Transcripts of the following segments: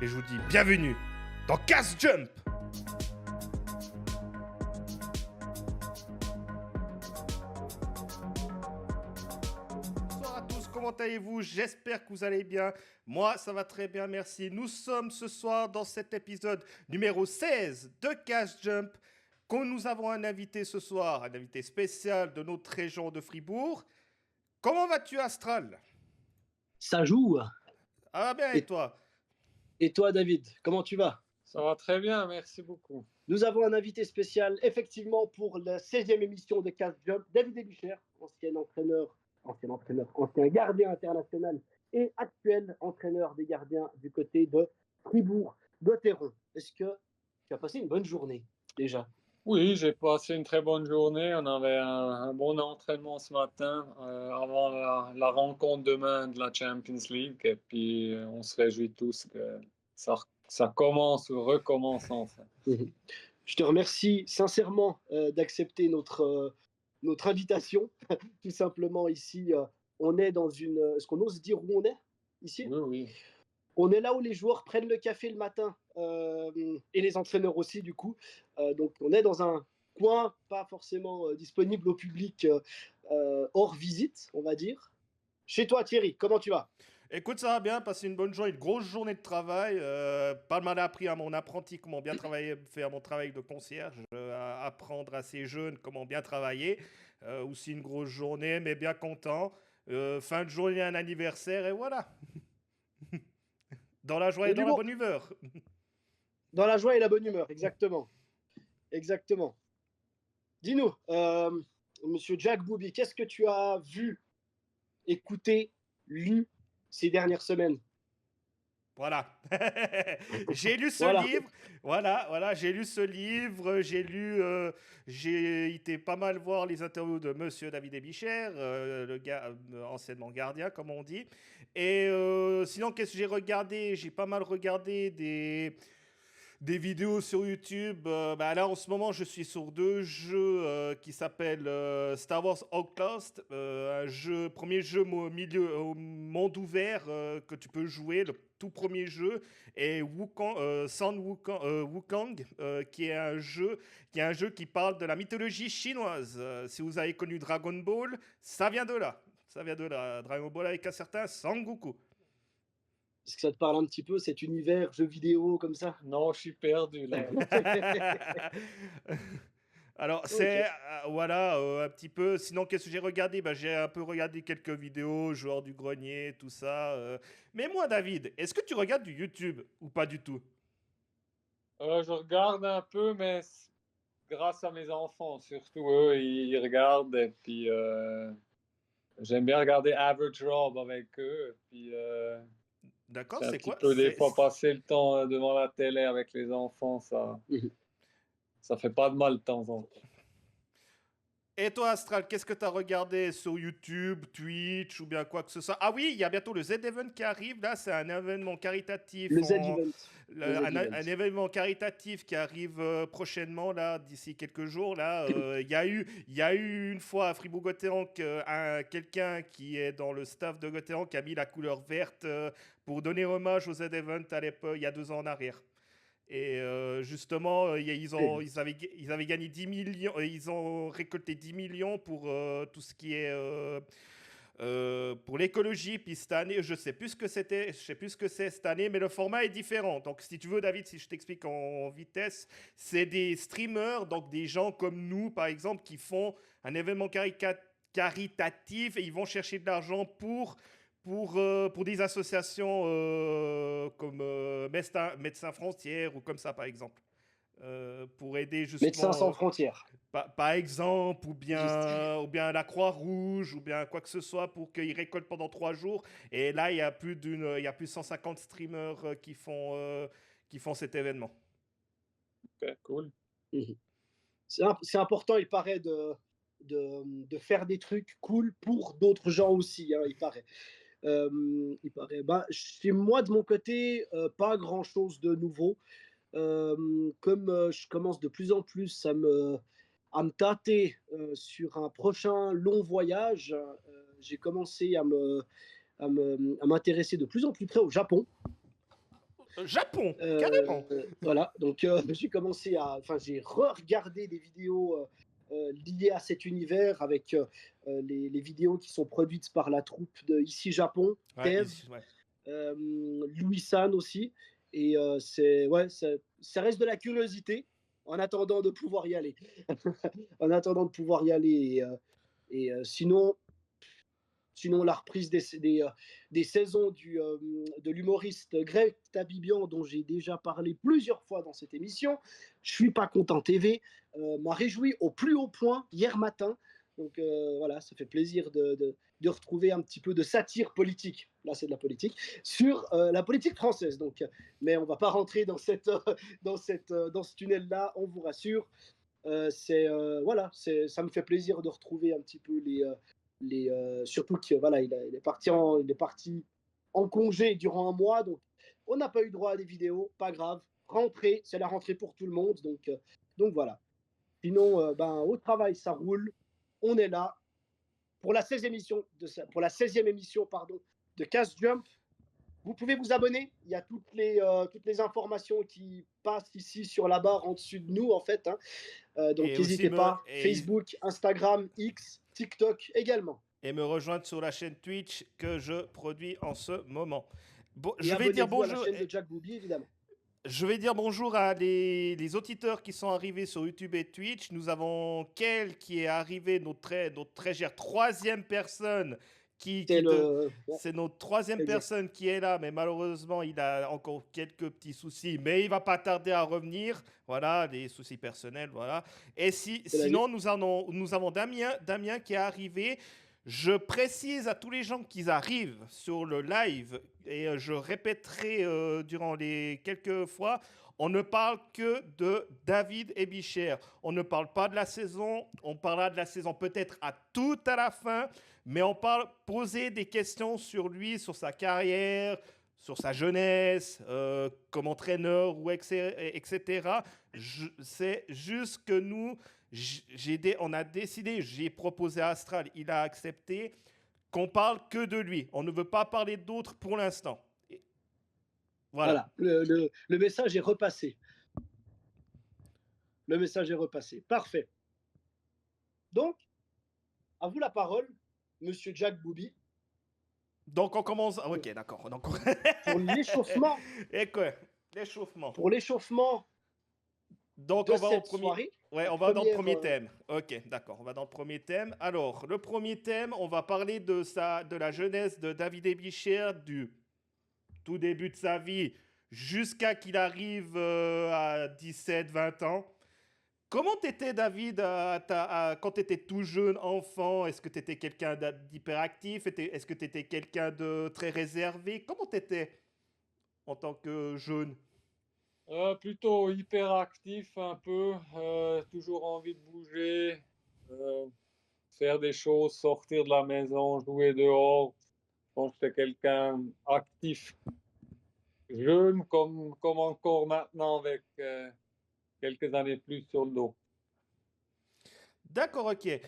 et je vous dis bienvenue dans Cast Jump. Bonsoir à tous, comment allez-vous? J'espère que vous allez bien. Moi, ça va très bien, merci. Nous sommes ce soir dans cet épisode numéro 16 de Cast Jump. Quand nous avons un invité ce soir, un invité spécial de notre région de Fribourg. Comment vas-tu, Astral? Ça joue. Ah va bien, et toi? Et toi, David, comment tu vas? Ça va très bien, merci beaucoup. Nous avons un invité spécial, effectivement, pour la 16e émission de Cast Jump, David Ebicher, ancien gardien international et actuel entraîneur des gardiens du côté de Fribourg-Gotteron. Est-ce que tu as passé une bonne journée, déjà? Oui, j'ai passé une très bonne journée. On avait un bon entraînement ce matin avant la rencontre demain de la Champions League. Et puis, on se réjouit tous que ça commence ou recommence enfin. Je te remercie sincèrement d'accepter notre invitation. Tout simplement, ici, on est dans une... Est-ce qu'on ose dire où on est, ici? Oui, oui. On est là où les joueurs prennent le café le matin, et les entraîneurs aussi, du coup. Donc, on est dans un coin pas forcément disponible au public, hors visite, on va dire. Chez toi, Thierry, comment tu vas? Écoute, ça va bien, passer une bonne journée, une grosse journée de travail. Pas mal appris à mon apprenti comment bien travailler, faire mon travail de concierge, apprendre à ces jeunes comment bien travailler. Aussi une grosse journée, mais bien content. Fin de journée, un anniversaire, et voilà. Dans la joie et dans la bonne humeur. Dans la joie et la bonne humeur, exactement. Exactement. Dis-nous, monsieur Jack Booby, qu'est-ce que tu as vu, écouté, lu ces dernières semaines? Voilà. J'ai lu ce Voilà. livre. Voilà, j'ai lu ce livre. J'ai été pas mal voir les interviews de Monsieur David Ebicher, le gars anciennement gardien, comme on dit. Et sinon, qu'est-ce que j'ai regardé? J'ai pas mal regardé des vidéos sur YouTube. Là, en ce moment, je suis sur deux jeux qui s'appellent Star Wars Outcast, premier jeu au monde ouvert que tu peux jouer, le tout premier jeu, et San Wukong, qui est un jeu qui parle de la mythologie chinoise. Si vous avez connu Dragon Ball, ça vient de là. Ça vient de là. Dragon Ball avec un certain Sangoku. Est-ce que ça te parle un petit peu, cet univers jeux vidéo comme ça? Non, je suis perdu là. Alors, un petit peu. Sinon, qu'est-ce que j'ai regardé? J'ai un peu regardé quelques vidéos, joueurs du grenier, tout ça. Mais moi, David, est-ce que tu regardes du YouTube ou pas du tout? Je regarde un peu, mais grâce à mes enfants, surtout eux, ils regardent. Et puis, j'aime bien regarder Average Rob avec eux. Et puis, D'accord, c'est un c'est petit quoi? peu des fois passer le temps devant la télé avec les enfants, ça fait pas de mal de temps en temps. Et toi, Astral, qu'est-ce que tu as regardé sur YouTube, Twitch ou bien quoi que ce soit? Ah oui, il y a bientôt le Z-Event qui arrive. Là, c'est un événement caritatif. Le Z-Event. Un événement caritatif qui arrive prochainement, là, d'ici quelques jours. Là, il y a eu une fois à Fribourg-Gotteron quelqu'un qui est dans le staff de Gotteron qui a mis la couleur verte pour donner hommage au Z-Event à l'époque, il y a 2 ans en arrière. Et justement, ils avaient gagné 10 millions, ils ont récolté 10 millions pour tout ce qui est pour l'écologie. Puis cette année, je sais plus ce que c'est cette année, mais le format est différent. Donc, si tu veux, David, si je t'explique en vitesse, c'est des streamers, donc des gens comme nous, par exemple, qui font un événement caritatif et ils vont chercher de l'argent pour des associations comme Médecins Frontières ou comme ça, par exemple. Pour aider justement... Médecins sans frontières. Par exemple, ou bien la Croix-Rouge, ou bien quoi que ce soit, pour qu'ils récoltent pendant 3 jours. Et là, il y a plus de 150 streamers qui font cet événement. Ok, cool. C'est important, il paraît, de faire des trucs cool pour d'autres gens aussi, hein, il paraît. Chez moi, de mon côté, pas grand-chose de nouveau. Comme je commence de plus en plus à me tâter sur un prochain long voyage, j'ai commencé à m'intéresser de plus en plus près au Japon. Japon, carrément. Voilà, donc j'ai commencé à, enfin j'ai re-regardé des vidéos liées à cet univers avec les vidéos qui sont produites par la troupe de Ici Japon, Ouais, Dev, ouais. Louis-San aussi. Et c'est, ouais, ça reste de la curiosité en attendant de pouvoir y aller. En attendant de pouvoir y aller. Sinon, la reprise des saisons de l'humoriste Greg Tabibian, dont j'ai déjà parlé plusieurs fois dans cette émission, Je suis pas content TV, m'a réjoui au plus haut point hier matin. Donc voilà, ça fait plaisir de retrouver un petit peu de satire politique, là c'est de la politique, sur la politique française. Donc, mais on ne va pas rentrer dans ce tunnel-là, on vous rassure. Voilà, ça me fait plaisir de retrouver un petit peu surtout que voilà, il est parti en congé durant un mois, donc on n'a pas eu droit à des vidéos, pas grave. Rentrée, c'est la rentrée pour tout le monde, donc voilà. Sinon, au travail, ça roule. On est là pour la 16e émission, pardon, de Cast Jump. Vous pouvez vous abonner. Il y a toutes les informations qui passent ici sur la barre en dessus de nous, en fait. Donc, Et aussi n'hésitez pas. Facebook, Instagram, X, TikTok également. Et me rejoindre sur la chaîne Twitch que je produis en ce moment. Bon, Et abonnez-vous à la chaîne de Jack Booby, évidemment. Je vais dire bonjour à les auditeurs qui sont arrivés sur YouTube et Twitch. Nous avons Kel qui est arrivé, notre très chère troisième personne. C'est notre troisième personne qui est là, mais malheureusement, il a encore quelques petits soucis. Mais il va pas tarder à revenir. Voilà, des soucis personnels, voilà. Et sinon, nous avons Damien qui est arrivé. Je précise à tous les gens qui arrivent sur le live, et je répéterai durant les quelques fois, on ne parle que de David Ebichère. On ne parle pas de la saison, on parlera de la saison peut-être tout à la fin, mais on parle poser des questions sur lui, sur sa carrière, sur sa jeunesse, comme entraîneur, etc. C'est juste que nous, on a décidé, j'ai proposé à Astral, il a accepté qu'on parle que de lui. On ne veut pas parler d'autres pour l'instant. Voilà. Le message est repassé. Le message est repassé. Parfait. Donc, à vous la parole, Monsieur Jack Booby. Donc on commence. Ok, d'accord. Pour l'échauffement. Et quoi? L'échauffement. Pour l'échauffement. Donc de on va cette soirée. Ouais, on va dans le premier thème. Ok, d'accord. On va dans le premier thème. Alors, le premier thème, on va parler de la jeunesse de David Ebichère, du tout début de sa vie jusqu'à qu'il arrive à 17-20 ans. Comment t'étais, David, quand t'étais tout jeune, enfant? Est-ce que t'étais quelqu'un d'hyperactif? Est-ce que t'étais quelqu'un de très réservé? Comment t'étais en tant que jeune? Plutôt hyperactif un peu, toujours envie de bouger, faire des choses, sortir de la maison, jouer dehors. Je pense que j'étais quelqu'un actif, jeune comme encore maintenant avec quelques années plus sur le dos. D'accord, ok.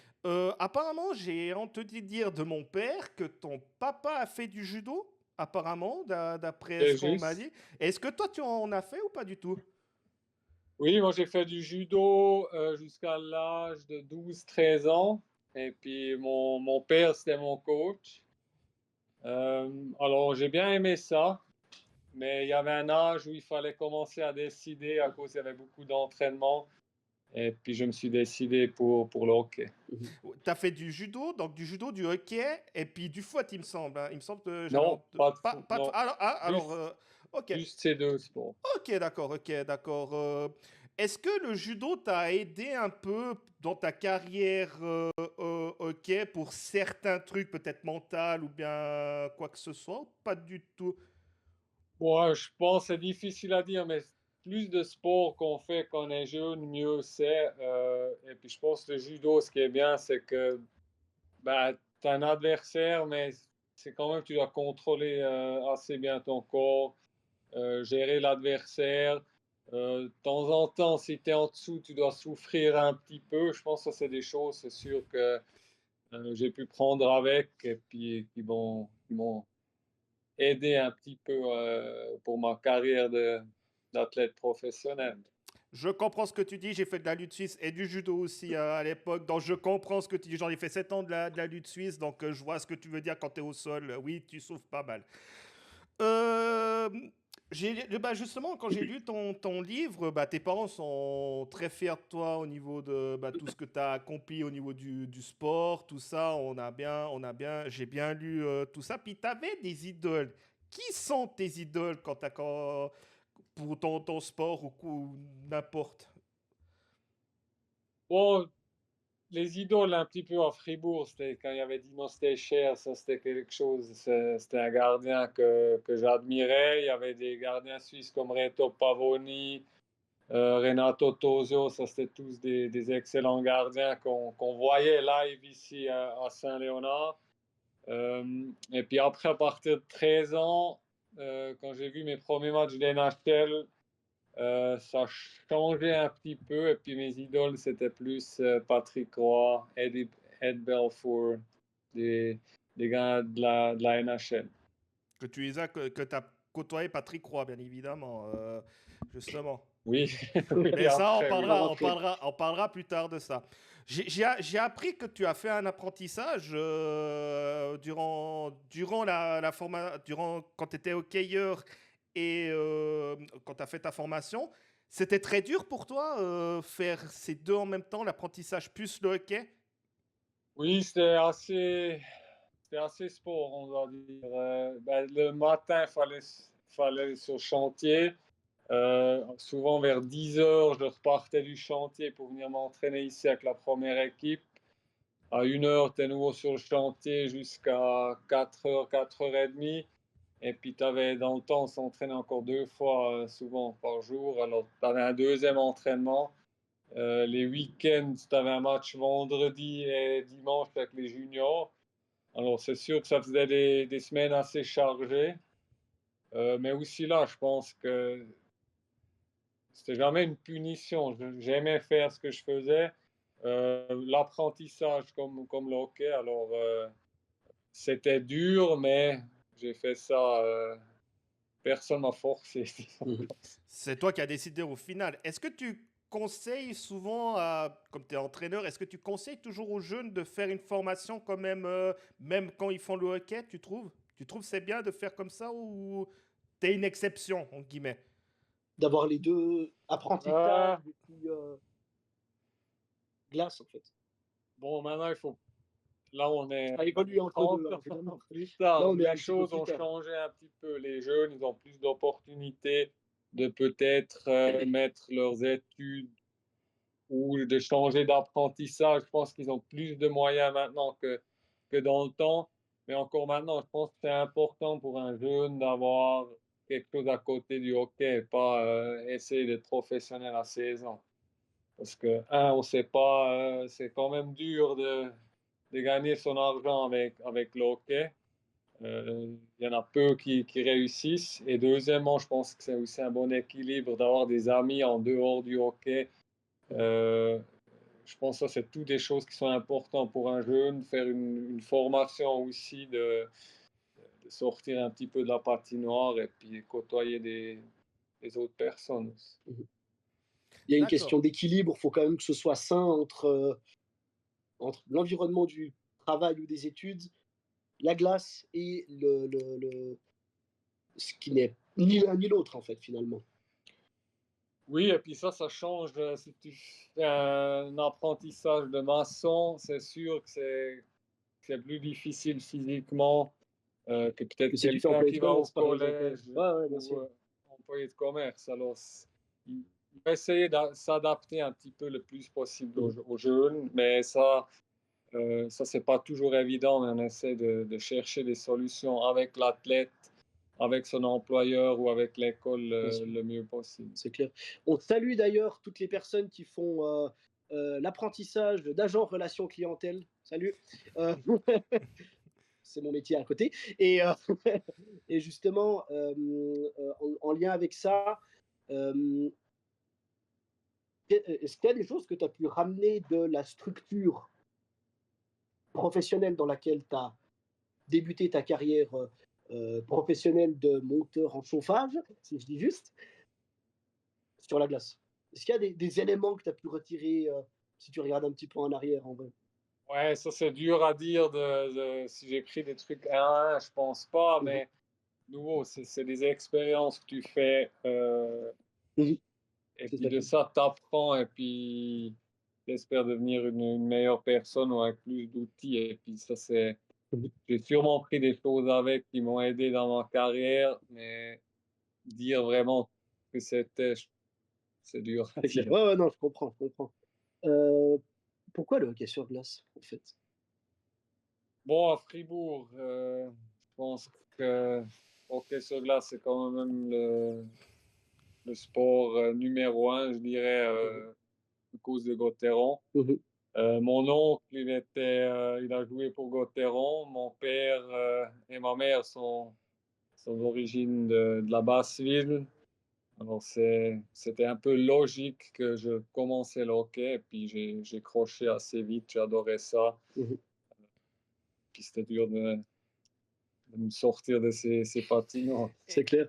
Apparemment, j'ai entendu dire de mon père que ton papa a fait du judo, apparemment, d'après C'est ce qu'on m'a juste. dit. Est-ce que toi, tu en as fait ou pas du tout? Oui, moi j'ai fait du judo jusqu'à l'âge de 12-13 ans. Et puis mon père, c'était mon coach. Alors j'ai bien aimé ça, mais il y avait un âge où il fallait commencer à décider à cause qu'il y avait beaucoup d'entraînement. Et puis je me suis décidé pour le hockey. Tu as fait du judo, donc du judo, du hockey, et puis du foot, il me semble, hein. Il me semble que Non, pas de foot, pas de non. alors, ok. Juste ces deux sports. Ok, d'accord, ok, d'accord. Est-ce que le judo t'a aidé un peu dans ta carrière hockey pour certains trucs, peut-être mental ou bien quoi que ce soit, ou pas du tout? Ouais, je pense que c'est difficile à dire, mais plus de sport qu'on fait quand on est jeune, mieux c'est. Et puis je pense que le judo, ce qui est bien, c'est que bah, tu as un adversaire, mais c'est quand même, tu dois contrôler assez bien ton corps, gérer l'adversaire. De temps en temps, si tu es en dessous, tu dois souffrir un petit peu. Je pense que ça, c'est des choses, c'est sûr que j'ai pu prendre avec et puis qui m'ont aidé un petit peu pour ma carrière d'athlète professionnel. Je comprends ce que tu dis. J'ai fait de la lutte suisse et du judo aussi à l'époque. Donc, je comprends ce que tu dis. J'en ai fait 7 ans de la lutte suisse. Donc, je vois ce que tu veux dire quand tu es au sol. Oui, tu souffres pas mal. Euh, bah justement, quand j'ai lu ton livre, bah, tes parents sont très fiers de toi au niveau de bah, tout ce que tu as accompli au niveau du sport, tout ça. J'ai bien lu tout ça. Puis tu avais des idoles. Qui sont tes idoles pour ton sport ou n'importe? Bon, les idoles un petit peu à Fribourg, c'était quand il y avait Dino Steicher, ça c'était quelque chose, c'était un gardien que j'admirais. Il y avait des gardiens suisses comme Reto Pavoni, Renato Tosio, ça c'était tous des excellents gardiens qu'on voyait live ici à Saint-Léonard. Et puis après, à partir de 13 ans, quand j'ai vu mes premiers matchs d'NHL, ça changeait un petit peu. Et puis mes idoles, c'était plus Patrick Roy, Ed Belfour, des, des gars de la NHL. Que tu as côtoyé Patrick Roy, bien évidemment, justement. Oui, oui, Mais ça, après, oui. on parlera plus tard de ça. J'ai appris que tu as fait un apprentissage durant quand tu étais hockeyeur et quand tu as fait ta formation. C'était très dur pour toi faire ces deux en même temps, l'apprentissage plus le hockey? Oui, c'était assez sport, on va dire. Ben, le matin, fallait aller sur le chantier. Souvent vers 10 heures, je repartais du chantier pour venir m'entraîner ici avec la première équipe. À 1 heure, tu es nouveau sur le chantier jusqu'à 4 heures, 4 heures et demie. Et puis, dans le temps, on s'entraînait encore 2 fois, souvent par jour. Alors, tu avais un deuxième entraînement. Les week-ends, tu avais un match vendredi et dimanche avec les juniors. Alors, c'est sûr que ça faisait des semaines assez chargées. Mais aussi là, je pense que c'était jamais une punition. J'aimais faire ce que je faisais. L'apprentissage comme le hockey, alors c'était dur, mais j'ai fait ça. Personne m'a forcé. Mhm. C'est toi qui as décidé au final. Est-ce que tu conseilles souvent, comme tu es entraîneur, est-ce que tu conseilles toujours aux jeunes de faire une formation quand même, même quand ils font le hockey, tu trouves? Tu trouves c'est bien de faire comme ça ou t'es une exception, entre guillemets? D'avoir les deux Euh, apprentissages et puis glace, en fait. bon, maintenant, il faut. Là, on est Ça évolue entre 30 deux, hein, ans évidemment. plus Là, tard. on est un Les petit peu choses plus ont tard. changé un petit peu. Les jeunes, ils ont plus d'opportunités de peut-être mettre leurs études ou de changer d'apprentissage. Je pense qu'ils ont plus de moyens maintenant que dans le temps. Mais encore maintenant, je pense que c'est important pour un jeune d'avoir quelque chose à côté du hockey et pas essayer d'être professionnel à 16 ans. Parce que, on ne sait pas, c'est quand même dur de gagner son argent avec le hockey. Il y en a peu qui réussissent. Et deuxièmement, je pense que c'est aussi un bon équilibre d'avoir des amis en dehors du hockey. Euh, je pense que ça, c'est toutes des choses qui sont importantes pour un jeune, faire une formation aussi, de sortir un petit peu de la patinoire et puis côtoyer des autres personnes. Mhm. Il y a une D'accord. question d'équilibre. Il faut quand même que ce soit sain entre l'environnement du travail ou des études, la glace et ce qui n'est ni l'un ni l'autre, en fait, finalement. Oui, et puis ça change. Si tu fais un apprentissage de maçon, c'est sûr que c'est plus difficile physiquement que peut-être Que si tu fais quelqu'un employé qui de va au commerce, par exemple. Ouais, collège ouais, ouais, bien ou sûr. employé de commerce. Alors, il faut essayer de s'adapter un petit peu le plus possible Mhm. aux jeunes, mais ça c'est pas toujours évident, mais on essaie de chercher des solutions avec l'athlète, avec son employeur ou avec l'école Bien sûr. le mieux possible. C'est clair. On salue d'ailleurs toutes les personnes qui font l'apprentissage d'agent relation clientèle. Salut. Euh, c'est mon métier à côté. Et, et justement, en lien avec ça, euh, est-ce qu'il y a des choses que tu as pu ramener de la structure professionnelle dans laquelle tu as débuté ta carrière professionnel de monteur en chauffage, si je dis juste, sur la glace. Est-ce qu'il y a des éléments que tu as pu retirer si tu regardes un petit peu en arrière en vrai? Ouais, ça c'est dur à dire si j'ai pris des trucs un à un, je pense pas, Mhm. mais nouveau, c'est des expériences que tu fais Mhm. et C'est puis ça. de ça, t'apprends et puis j'espère devenir une meilleure personne ou avec plus d'outils. Et puis ça, Mhm. j'ai sûrement pris des choses avec qui m'ont aidé dans ma carrière, mais dire vraiment que c'est dur à C'est clair. dire. Ouais, ouais, non, je comprends, je comprends. Euh, Pourquoi le hockey sur glace, en fait? Bon, à Fribourg, je pense que hockey sur glace, c'est quand même le sport numéro un, je dirais, Mhm. à cause de Gauthieron. Mhm. Mon oncle, il a joué pour Gauthieron. Mon père et ma mère sont d'origine de la Basse-Ville. Alors, c'était un peu logique que je commençais le hockey. Et puis, j'ai croché assez vite. J'adorais ça. Mhm. Puis, c'était dur de me sortir de ces patinoires. C'est clair.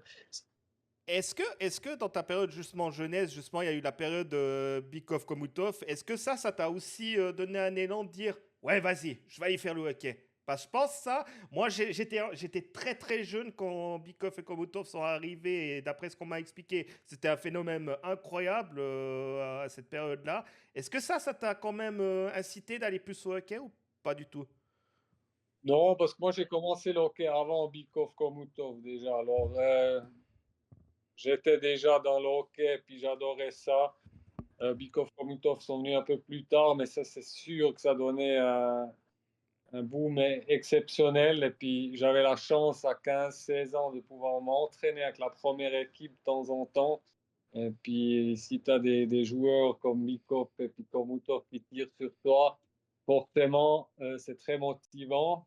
Est-ce que dans ta période justement jeunesse, justement, il y a eu la période Bikov Komutov, est-ce que ça t'a aussi donné un élan de dire, ouais, vas-y, je vais aller faire le hockey? Parce que je pense ça, moi j'étais très très jeune quand Bikov et Komutov sont arrivés et d'après ce qu'on m'a expliqué, c'était un phénomène incroyable à cette période-là. Est-ce que ça t'a quand même incité d'aller plus au hockey ou pas du tout? Non, parce que moi, j'ai commencé le hockey avant Bikov Komutov déjà. Alors, j'étais déjà dans le hockey, puis j'adorais ça. Bikov Komutov sont venus un peu plus tard, mais ça, c'est sûr que ça donnait un boom exceptionnel. Et puis, j'avais la chance à 15-16 ans de pouvoir m'entraîner avec la première équipe de temps en temps. Et puis, si tu as des joueurs comme Bikov et puis Komutov qui tirent sur toi, forcément, c'est très motivant.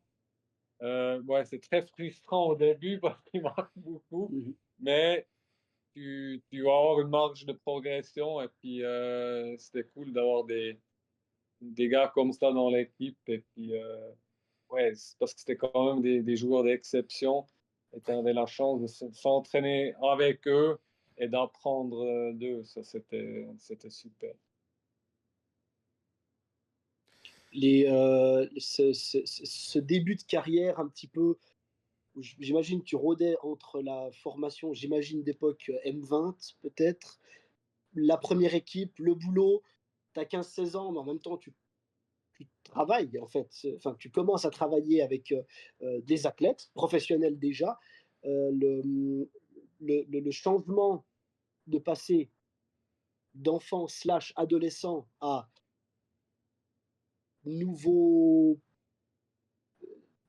Ouais, c'est très frustrant au début parce qu'il marque beaucoup, Mhm. mais tu vas avoir une marge de progression et puis c'était cool d'avoir des gars comme ça dans l'équipe. Et puis, ouais, c'est parce que c'était quand même des joueurs d'exception et tu avais la chance de s'entraîner avec eux et d'apprendre d'eux. Ça, c'était super. Ce début de carrière un petit peu, où j'imagine tu rôdais entre la formation, j'imagine d'époque M20 peut-être, la première équipe, le boulot, tu as 15-16 ans, mais en même temps tu travailles en fait, enfin tu commences à travailler avec des athlètes professionnels déjà. Le changement de passer d'enfant slash adolescent à nouveau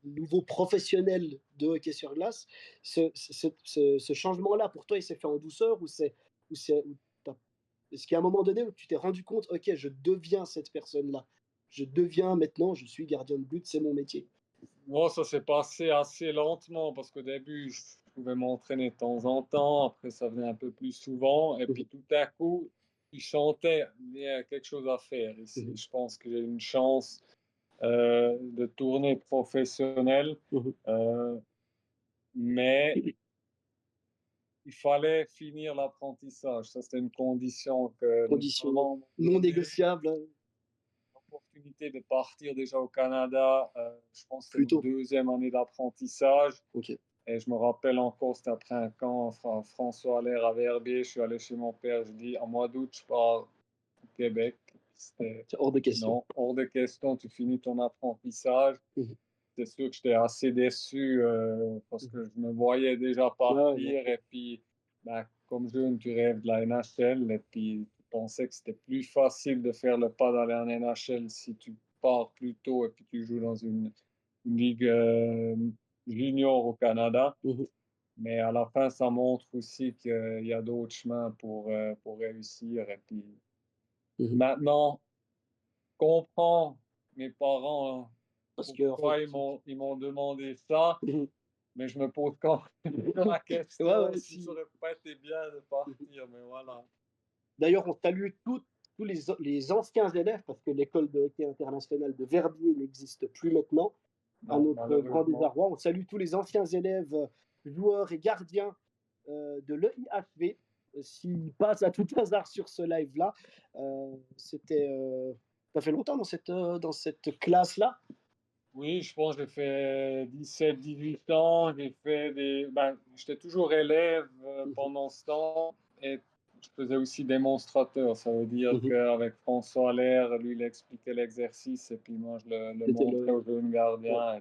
nouveau professionnel de hockey sur glace, ce changement-là, pour toi, il s'est fait en douceur ou c'est, est-ce qu'il y a un moment donné où tu t'es rendu compte, ok, je deviens cette personne-là, je deviens maintenant, je suis gardien de but, c'est mon métier. Moi, ça s'est passé assez lentement parce qu'au début, je pouvais m'entraîner de temps en temps. Après, ça venait un peu plus souvent. Et puis, Mhm, tout à coup, je sentais il y a quelque chose à faire ici. mhm, Je pense que j'ai une chance de tourner professionnel. mhm. Euh, mais il fallait finir l'apprentissage. Ça, c'était une condition que mes Conditions parents m'ont non donnée. négociables, hein, L'opportunité de partir déjà au Canada, je pense que c'était plus ma tôt. deuxième année d'apprentissage. Ok. Et je me rappelle encore, c'était après un camp, enfin, François Allaire à Verbier. Je suis allé chez mon père, je dis en mois d'août, je pars au Québec. C'était C'est hors de question. non, hors de question, tu finis ton apprentissage. Mhm, C'est sûr que j'étais assez déçu parce mhm. que je me voyais déjà Ouais, ouais, non. partir. Et puis, ben, comme jeune, tu rêves de la NHL. Et puis, tu pensais que c'était plus facile de faire le pas d'aller en NHL si tu pars plus tôt et puis tu joues dans une ligue junior au Canada. Mhm, Mais à la fin, ça montre aussi qu'il y a d'autres chemins pour réussir. Et puis mhm. maintenant, je comprends mes parents, hein, Parce que, en fait, pourquoi ils m'ont demandé ça, mhm. mais je me pose quand même la Ouais, question ouais, si ça si. aurait pas été bien de Mhm. partir. Mais voilà. D'ailleurs, on salue tous les anciens élèves, parce que l'école de hockey international de Verbier n'existe plus maintenant. à Non, notre grand malheureusement. désarroi. On salue tous les anciens élèves, joueurs et gardiens de l'EIHV. S'ils passent à tout hasard sur ce live-là, ça fait longtemps dans cette classe-là. Oui, je pense que j'ai fait 17, 18 ans. J'étais toujours élève pendant ce temps et je faisais aussi démonstrateur. Ça veut dire Mhm. qu'avec François Allaire, lui, il expliquait l'exercice et puis moi, je le C'était montrais aux jeunes gardiens.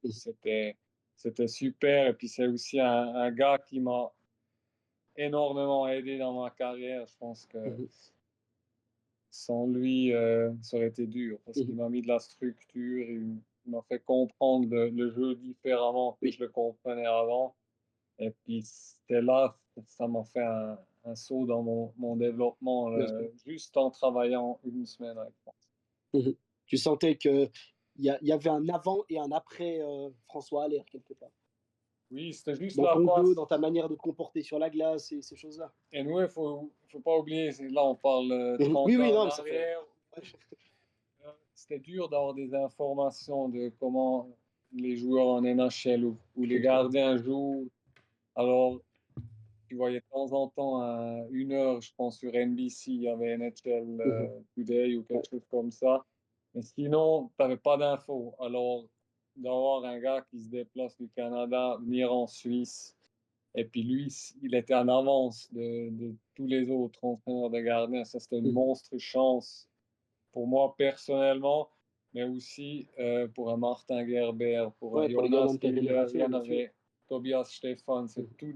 Et Mhm. c'était super. Et puis, c'est aussi un gars qui m'a énormément aidé dans ma carrière. Je pense que Mhm. sans lui, ça aurait été dur parce qu'il Mhm. m'a mis de la structure, il m'a fait comprendre le jeu différemment que Oui, je le comprenais avant. Et puis c'était là, ça m'a fait un saut dans mon développement bien sûr. juste en travaillant une semaine avec moi. Mhm. Tu sentais qu'il y avait un avant et un après François Allaire, quelque part. Oui, c'était juste Dans la ton jeu, passe. dans ta manière de te comporter sur la glace et ces choses-là. Et nous, il faut pas oublier, là on parle Mhm. 30 Oui, oui, ans en non, mais ça fait. arrière. C'était dur d'avoir des informations de comment les joueurs en NHL ou les gardiens jouent. Alors, tu voyais de temps en temps, à 1 heure, je pense, sur NBC, il y avait NHL Mhm. Today ou Ouais. quelque chose comme ça. Mais sinon, tu n'avais pas d'infos. Alors, d'avoir un gars qui se déplace du Canada, venir en Suisse, et puis lui, il était en avance de tous les autres entraîneurs de gardiens. Ça, c'était une Mhm. monstre chance pour moi personnellement, mais aussi pour un Martin Gerber, pour un Ouais, pour les gagnants Jonas de ta génération, bien sûr. Janové, Tobias Stefan. C'est Mhm. tous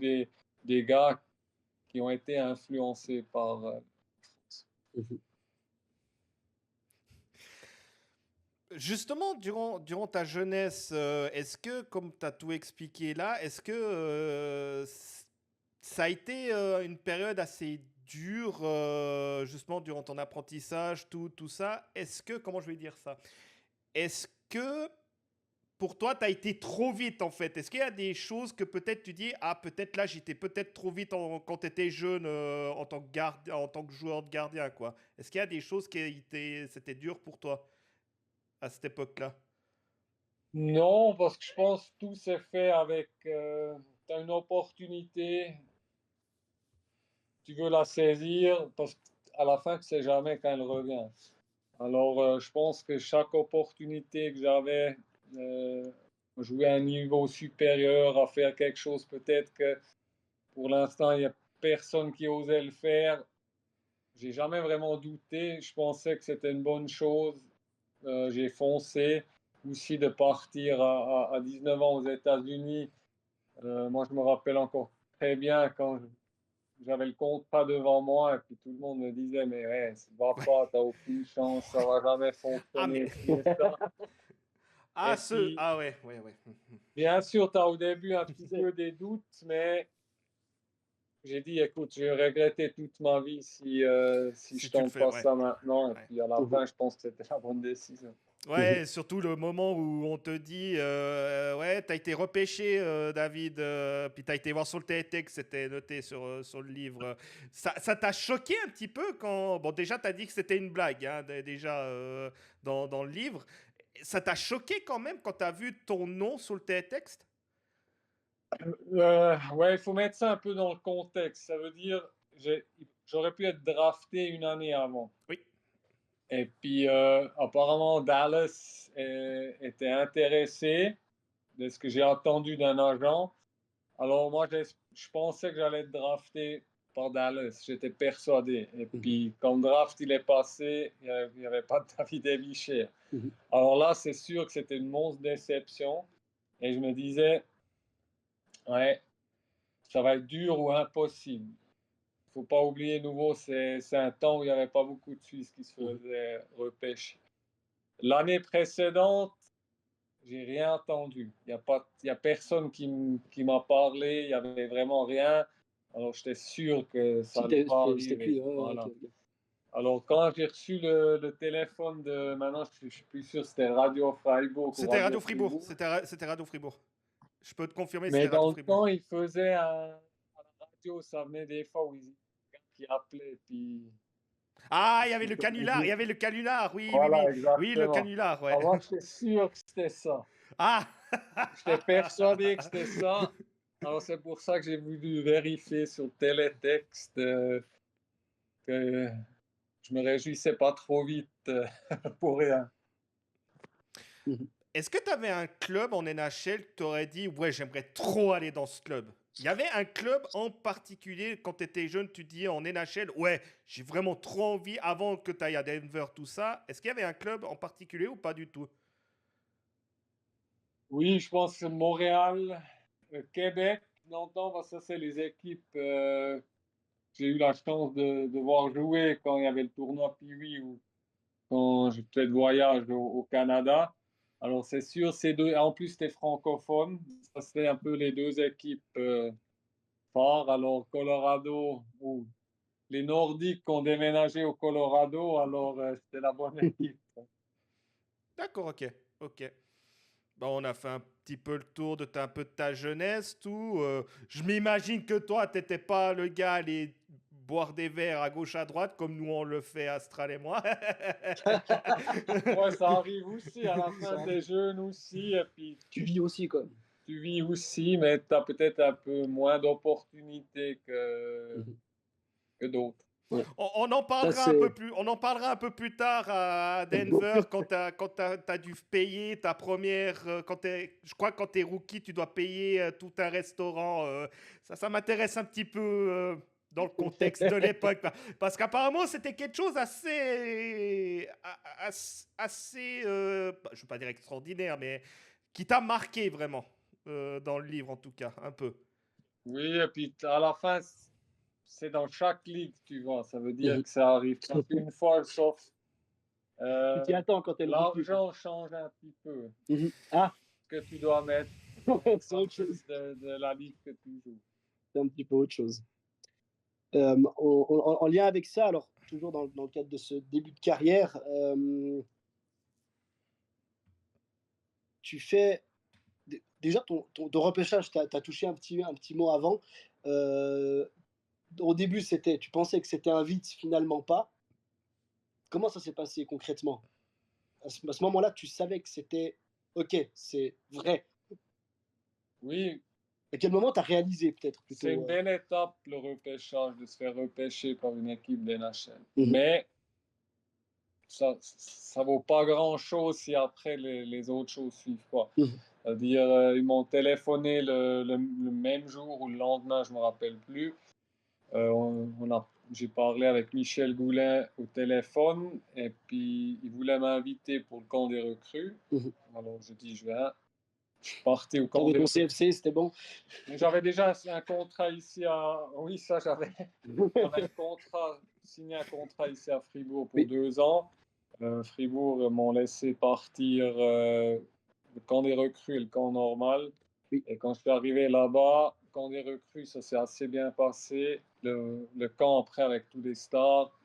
des gars qui ont été influencés par Mhm. Justement, durant ta jeunesse, est-ce que, comme tu as tout expliqué là, est-ce que ça a été une période assez dure, justement, durant ton apprentissage, tout ça? Est-ce que, comment je vais dire ça? Est-ce que pour toi, tu as été trop vite en fait? Est-ce qu'il y a des choses que peut-être tu dis, ah, peut-être là, j'étais peut-être trop vite quand tu étais jeune en tant que joueur de gardien, quoi? Est-ce qu'il y a des choses c'était dur pour toi à cette époque-là? Non, parce que je pense que tout s'est fait avec. Tu as une opportunité, tu veux la saisir, parce qu'à la fin, tu sais jamais quand elle revient. Alors, je pense que chaque opportunité que j'avais, jouer à un niveau supérieur, à faire quelque chose, peut-être que pour l'instant, il n'y a personne qui osait le faire. J'ai jamais vraiment douté. Je pensais que c'était une bonne chose. J'ai foncé. Aussi de partir à 19 ans aux États-Unis. Moi, je me rappelle encore très bien quand j'avais le contrat devant moi et puis tout le monde me disait, mais ouais, ça va Ouais. pas, t'as aucune chance, ça va jamais Ah, fonctionner, mais. ci et ça. Et puis, Ah, ouais, ouais, ouais. bien sûr, tu as au début un Tu petit sais. peu des doutes, mais j'ai dit, écoute, je vais regretter toute ma vie si je Si tu le tente fais, pas ouais. ça maintenant. Et Ouais. puis à la Mhm. fin, je pense que c'était la bonne décision. Mhm. Ouais, surtout le moment où on te dit, ouais, t'as été repêché, David, puis t'as été voir sur le TETEX, c'était noté sur le livre. Ça t'a choqué un petit peu quand. Bon, déjà, t'as dit que c'était une blague, hein, déjà, dans le livre. Ça t'a choqué quand même quand t'as vu ton nom sur le TETEX? Ouais, il faut mettre ça un peu dans le contexte. Ça veut dire, j'aurais pu être drafté une année avant. Oui. Et puis, apparemment, Dallas était intéressé de ce que j'ai entendu d'un agent. Alors, moi, je pensais que j'allais être drafté par Dallas. J'étais persuadé. Et Mhm. puis, quand le draft il est passé, il n'y avait pas de David Abichir. Mhm. Alors là, c'est sûr que c'était une monstre déception. Et je me disais, ouais, ça va être dur ou impossible. Il ne faut pas oublier, nouveau, c'est un temps où il n'y avait pas beaucoup de Suisses qui se Mhm. faisaient repêcher. L'année précédente, j'ai rien entendu. Il y a personne qui m'a parlé. Il y avait vraiment rien. Alors j'étais sûr que ça n'allait pas C'était arriver. cuit. Ouais, ouais, ok, Voilà. ok. Alors quand j'ai reçu le téléphone de maintenant, je suis plus sûr si c'était Radio Freiburg ou C'était Radio Radio Fribourg. Fribourg. C'était Radio Fribourg. Je peux te confirmer, Mais c'était Radio dans le Fribourg. temps, il faisait à la radio, ça venait des fois où il qui appelait puis Ah, il y avait C'était le sur canular, il y Fribourg. avait le canular, oui, oui, voilà oui. Oui, le exactement. canular, ouais. Alors moi, j'étais sûr que c'était ça. Ah! J'étais persuadé que c'était ça. Alors, c'est pour ça que j'ai voulu vérifier sur télétexte que je me réjouissais pas trop vite pour rien. Mhm. Est-ce que tu avais un club en NHL que tu aurais dit, ouais, j'aimerais trop aller dans ce club? Il y avait un club en particulier quand tu étais jeune, tu dis en NHL, ouais, j'ai vraiment trop envie avant que tu ailles à Denver, tout ça. Est-ce qu'il y avait un club en particulier ou pas du tout? Oui, je pense que Montréal, Québec, longtemps, parce que ça, c'est les équipes que j'ai eu la chance de voir jouer quand il y avait le tournoi Pee-Wee ou quand je faisais de voyage au Canada. Alors, c'est sûr, ces deux, en plus, c'était francophone. Ça, c'était un peu les deux équipes phares. Alors, Colorado, ou les Nordiques ont déménagé au Colorado, alors c'était la bonne équipe. D'accord, ok, ok. Bon, on a fait un petit peu le tour un peu de ta jeunesse, tout. Je m'imagine que toi, t'étais pas le gars à aller boire des verres à gauche à droite comme nous on le fait, Astral et moi. Ouais, ça arrive aussi à la fin Ça des arrive. jeunes aussi, et puis Tu vis aussi, quoi. tu vis aussi, mais tu as peut-être un peu moins d'opportunités Mhm. que d'autres. Ouais. On en Ça, parlera un peu c'est. plus, on en parlera un peu plus tard à Denver quand t'as dû payer ta première, je crois que quand t'es rookie, tu dois payer tout un restaurant. Ça m'intéresse un petit peu dans le contexte de l'époque, parce qu'apparemment c'était quelque chose assez, je veux pas dire extraordinaire, mais qui t'a marqué vraiment dans le livre en tout cas, un peu. Oui, et puis à la fin, c'est dans chaque ligue, tu vois. Ça veut dire Mhm. que ça arrive presque une fois, sauf Tu t'y attends quand t'es le rookie, quoi. l'argent change un petit peu. Mhm. Ah, Ce que tu dois mettre c'est en autre plus chose. de la ligue que tu joues. C'est un petit peu autre chose. En lien avec ça, alors, toujours dans le cadre de ce début de carrière, tu fais. Déjà, ton repêchage, tu as touché un petit mot avant. Euh, Au début, tu pensais que c'était un vite, finalement pas. Comment ça s'est passé concrètement? À ce moment-là, tu savais que c'était OK, c'est vrai. Oui, À quel moment tu as réalisé, peut-être c'est plutôt une belle étape, le repêchage, de se faire repêcher par une équipe d'NHL. Mhm. Mais ça vaut pas grand-chose si après les autres choses suivent pas. Mhm. C'est-à-dire, ils m'ont téléphoné le même jour ou le lendemain, je me rappelle plus. J'ai parlé avec Michel Goulin au téléphone et puis il voulait m'inviter pour le camp des recrues. Mhm. Alors je dis, je viens. Je suis parti au camp T'avais des ton recrues. CFC, c'était bon? J'avais déjà un contrat ici à. Oui, ça, j'avais. J'avais signé un contrat ici à Fribourg pour Oui, 2 ans. Fribourg m'ont laissé partir le camp des recrues et le camp normal. oui, Et quand je suis arrivé là-bas, le camp des recrues, ça s'est assez bien passé. Le camp après avec tous les stars,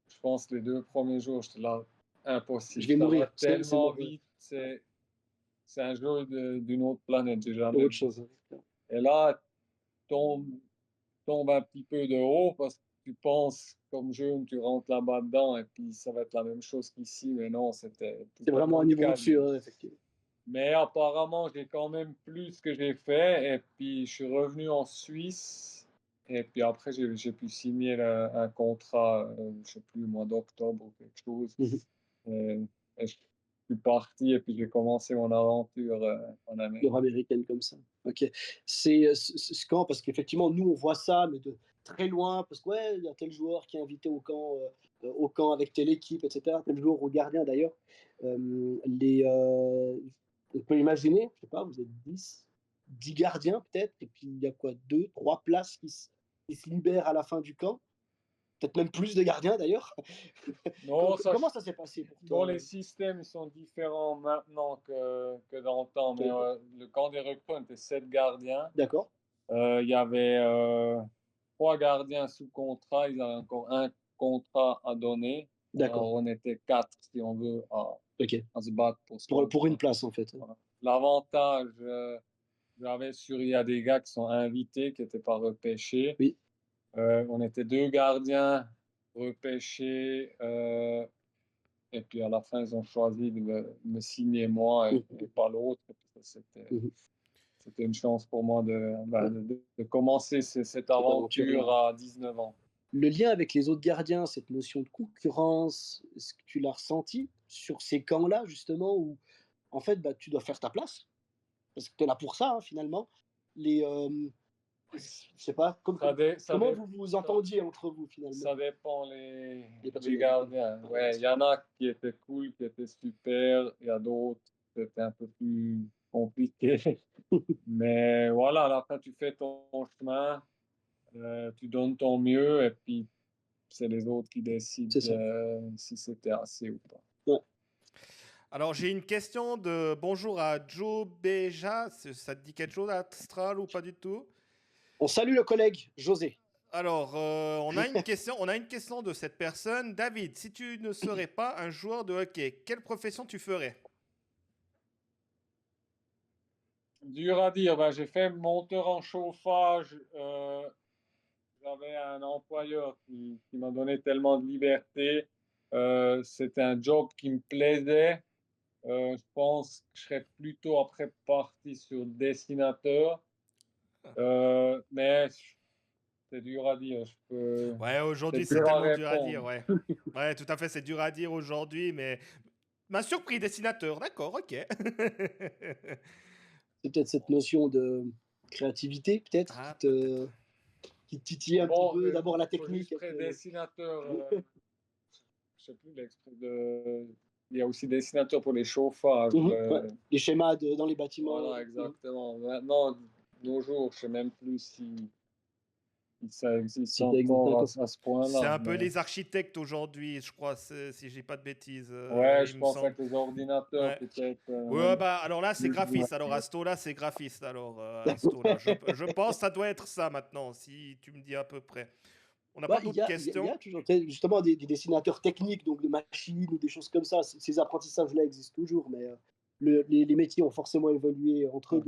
je pense que les 2 premiers jours, j'étais là, je impossible. vais Ça va mourir. C'est tellement mort, ouais. vite. C'est un jeu d'une autre planète. J'ai C'est jamais autre vu chose. ça. Et là, tombe, tombe un petit peu de haut parce que tu penses, comme jeune, tu rentres là-bas dedans et puis ça va être la même chose qu'ici, mais non, c'était tout C'est un vraiment un autre niveau au-dessus, calibre. ouais, effectivement. Mais apparemment, j'ai quand même plus ce que j'ai fait et puis je suis revenu en Suisse et puis après, j'ai pu signer un contrat, je sais plus, au mois d'octobre ou quelque chose. Mhm. Et, et je suis parti et puis j'ai commencé mon aventure en Amérique. Nord-américaine comme ça. Ok. C'est quand? Parce qu'effectivement, nous, on voit ça, mais de très loin, parce que ouais, il y a tel joueur qui est invité au camp avec telle équipe, etc. Tel joueur au gardien d'ailleurs. Les, on peut imaginer, je sais pas, vous êtes 10 gardiens peut-être, et puis il y a quoi, 2, 3 places qui se libèrent à la fin du camp. Peut-être même plus de gardiens d'ailleurs. Non, ça, Comment ça s'est passé pour bon, toi? les systèmes sont différents maintenant que dans le temps, mais Ok. le camp des recrues, on était 7 gardiens. D'accord, Il y avait 3 gardiens sous contrat, ils avaient encore un contrat à donner. d'accord. Alors, on était 4, si on veut, Ok. à se battre pour ce Pour une contrat. place en fait. Voilà. L'avantage, j'avais il y a des gars qui sont invités, qui n'étaient pas repêchés. Oui. On était 2 gardiens repêchés. Et puis à la fin, ils ont choisi de me signer moi et pas l'autre. C'était une chance pour moi de commencer cette aventure à 19 ans. Le lien avec les autres gardiens, cette notion de concurrence, est-ce que tu l'as ressenti sur ces camps-là, justement, où en fait, tu dois faire ta place, parce que tu es là pour ça, finalement. Je sais pas, comment vous vous entendiez entre vous, finalement? Ça dépend les gardiens. Ouais, il y en a qui étaient cool, qui étaient super. Il y a d'autres, c'était un peu plus compliqué. Mais voilà, à la fin, tu fais ton chemin, tu donnes ton mieux et puis c'est les autres qui décident si c'était assez ou pas. Ouais. Alors, j'ai une question de bonjour à Joe Beja. Ça te dit quelque chose, Astral, ou pas du tout? On salue le collègue José. Alors, on a une question de cette personne. David, si tu ne serais pas un joueur de hockey, quelle profession tu ferais? Dur à dire. J'ai fait monteur en chauffage. J'avais un employeur qui m'a donné tellement de liberté. C'était un job qui me plaisait. Je pense que je serais plutôt après parti sur dessinateur. Mais c'est dur à dire. Ouais, aujourd'hui, c'est tellement dur à dire, ouais. Ouais, tout à fait, c'est dur à dire aujourd'hui, mais m'a surpris, dessinateur, d'accord, ok. C'est peut-être cette notion de créativité, peut-être, qui te titille un petit peu. D'abord la technique. Juste dessinateur. Je sais plus l'extrait de. Il y a aussi dessinateur pour les chauffages. Ouais. Les schémas dans les bâtiments. Voilà, exactement. Maintenant, nos jours, je sais même plus si ça existe encore à ce point-là. C'est un peu les architectes aujourd'hui, je crois, si je dis pas de bêtises. Ouais, je pense avec les ordinateurs, peut-être. Ouais, alors là, c'est graphiste. Alors, Asto, là, c'est graphiste. Alors, Asto, là, je pense que ça doit être ça maintenant, si tu me dis à peu près. On n'a pas d'autres questions. Il y a toujours justement des dessinateurs techniques, donc de machines ou des choses comme ça. Ces apprentissages-là existent toujours, mais les métiers ont forcément évolué entre eux.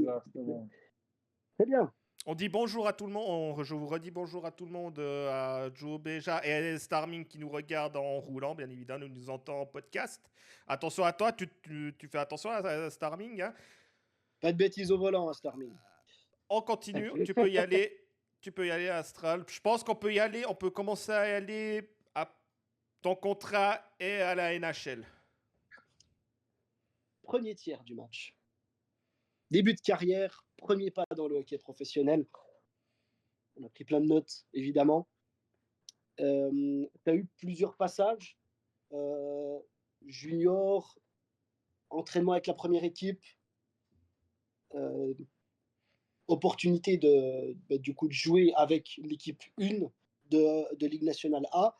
Très bien. On dit bonjour à tout le monde. Je vous redis bonjour à tout le monde, à Joe Beja et Starming qui nous regarde en roulant, bien évidemment, nous entend en podcast. Attention à toi, tu fais attention à Starming. Hein. Pas de bêtises au volant, Starming. On continue, tu peux y aller. Tu peux y aller, Astral. Je pense qu'on peut y aller. On peut commencer à y aller. Ton contrat est à la NHL. Premier tiers du match. Début de carrière, premier pas dans le hockey professionnel. On a pris plein de notes, évidemment. Tu as eu plusieurs passages. Junior, entraînement avec la première équipe. Opportunité du coup de jouer avec l'équipe 1 de Ligue nationale A.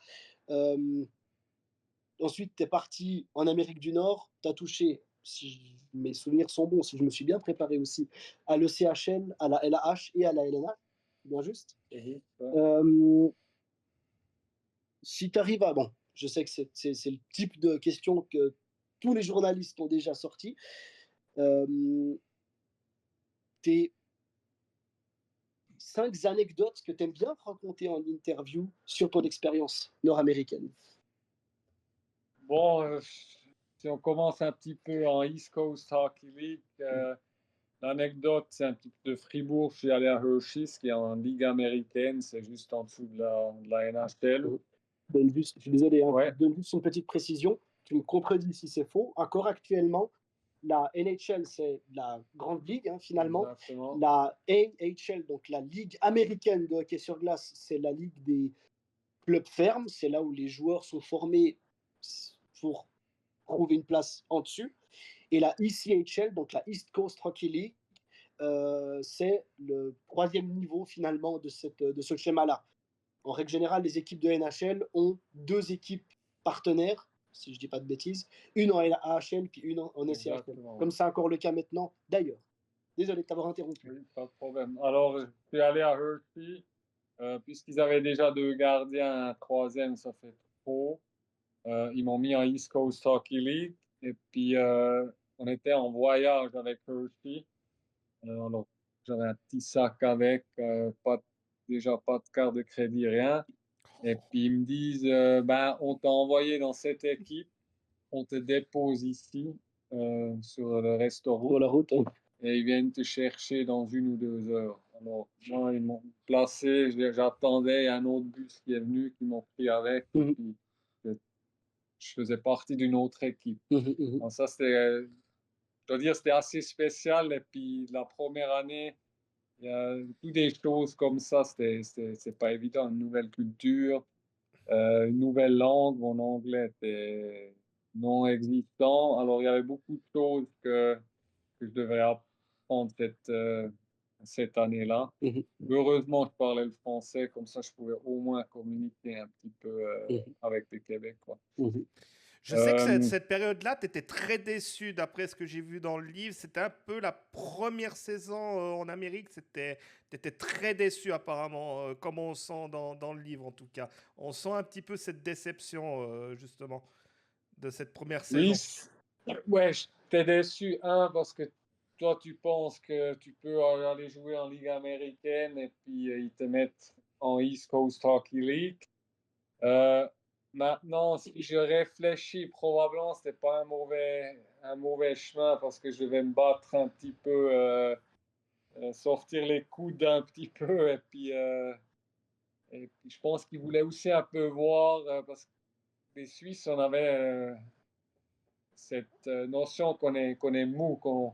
Ensuite, tu es parti en Amérique du Nord, tu as touché, si mes souvenirs sont bons, si je me suis bien préparé aussi, à l'ECHL, à la LAH et à la LNH, bien juste. Si tu arrives à... Bon, je sais que c'est le type de question que tous les journalistes ont déjà sorti. Tes 5 anecdotes que tu aimes bien raconter en interview sur ton expérience nord-américaine. Bon, si on commence un petit peu en East Coast Hockey League, l'anecdote, c'est un petit peu de Fribourg. Je suis allé à Hershey's, qui est en Ligue américaine, c'est juste en dessous de la NHL. Je suis désolé, donne juste une petite précision. Tu me contredis si c'est faux. Encore actuellement, la NHL, c'est la grande ligue, finalement. Exactement. La AHL, donc la Ligue américaine de hockey sur glace, c'est la ligue des clubs fermes. C'est là où les joueurs sont formés pour trouver une place en dessus. Et la ECHL, donc la East Coast Hockey League, c'est le 3e niveau finalement de ce schéma-là. En règle générale, les équipes de NHL ont 2 équipes partenaires, si je ne dis pas de bêtises, une en AHL puis une en ECHL. Comme c'est encore le cas maintenant, d'ailleurs. Désolé de t'avoir interrompu. Oui, pas de problème. Alors, je suis allé à Hershey, puisqu'ils avaient déjà 2 gardiens, un 3e, ça fait trop. Ils m'ont mis en East Coast Hockey League, et puis on était en voyage avec Hershey. Alors, j'avais un petit sac avec, déjà pas de carte de crédit, rien. Et puis ils me disent, on t'a envoyé dans cette équipe, on te dépose ici sur le restaurant Sur la route, hein. et ils viennent te chercher dans 1 ou 2 heures. Alors, moi, ils m'ont placé, j'attendais, il y a un autre bus qui est venu, qui m'ont pris avec, et Mhm, puis je faisais partie d'une autre équipe. mhm, mhm. Alors ça, je dois dire, c'était assez spécial. Et puis, la première année, il y a toutes des choses comme ça, c'est pas évident. Une nouvelle culture, une nouvelle langue, mon anglais était non existant. Alors, il y avait beaucoup de choses que je devais apprendre cette année-là. Mhm, Heureusement, je parlais le français, comme ça, je pouvais au moins communiquer un petit peu mhm, avec les Québécois. mhm. Je sais que Euh, cette période-là, tu étais très déçu d'après ce que j'ai vu dans le livre. C'était un peu la première saison en Amérique. Tu étais très déçu apparemment, comme on sent dans le livre en tout cas. On sent un petit peu cette déception justement de cette première oui, saison. ouais, j'étais déçu, parce que toi, tu penses que tu peux aller jouer en Ligue américaine et puis ils te mettent en East Coast Hockey League. Euh, Maintenant, si je réfléchis, probablement, c'était pas un mauvais chemin parce que je devais me battre un petit peu, sortir les coudes un petit peu et puis je pense qu'ils voulaient aussi un peu voir parce que les Suisses, on avait cette notion qu'on est mou, qu'on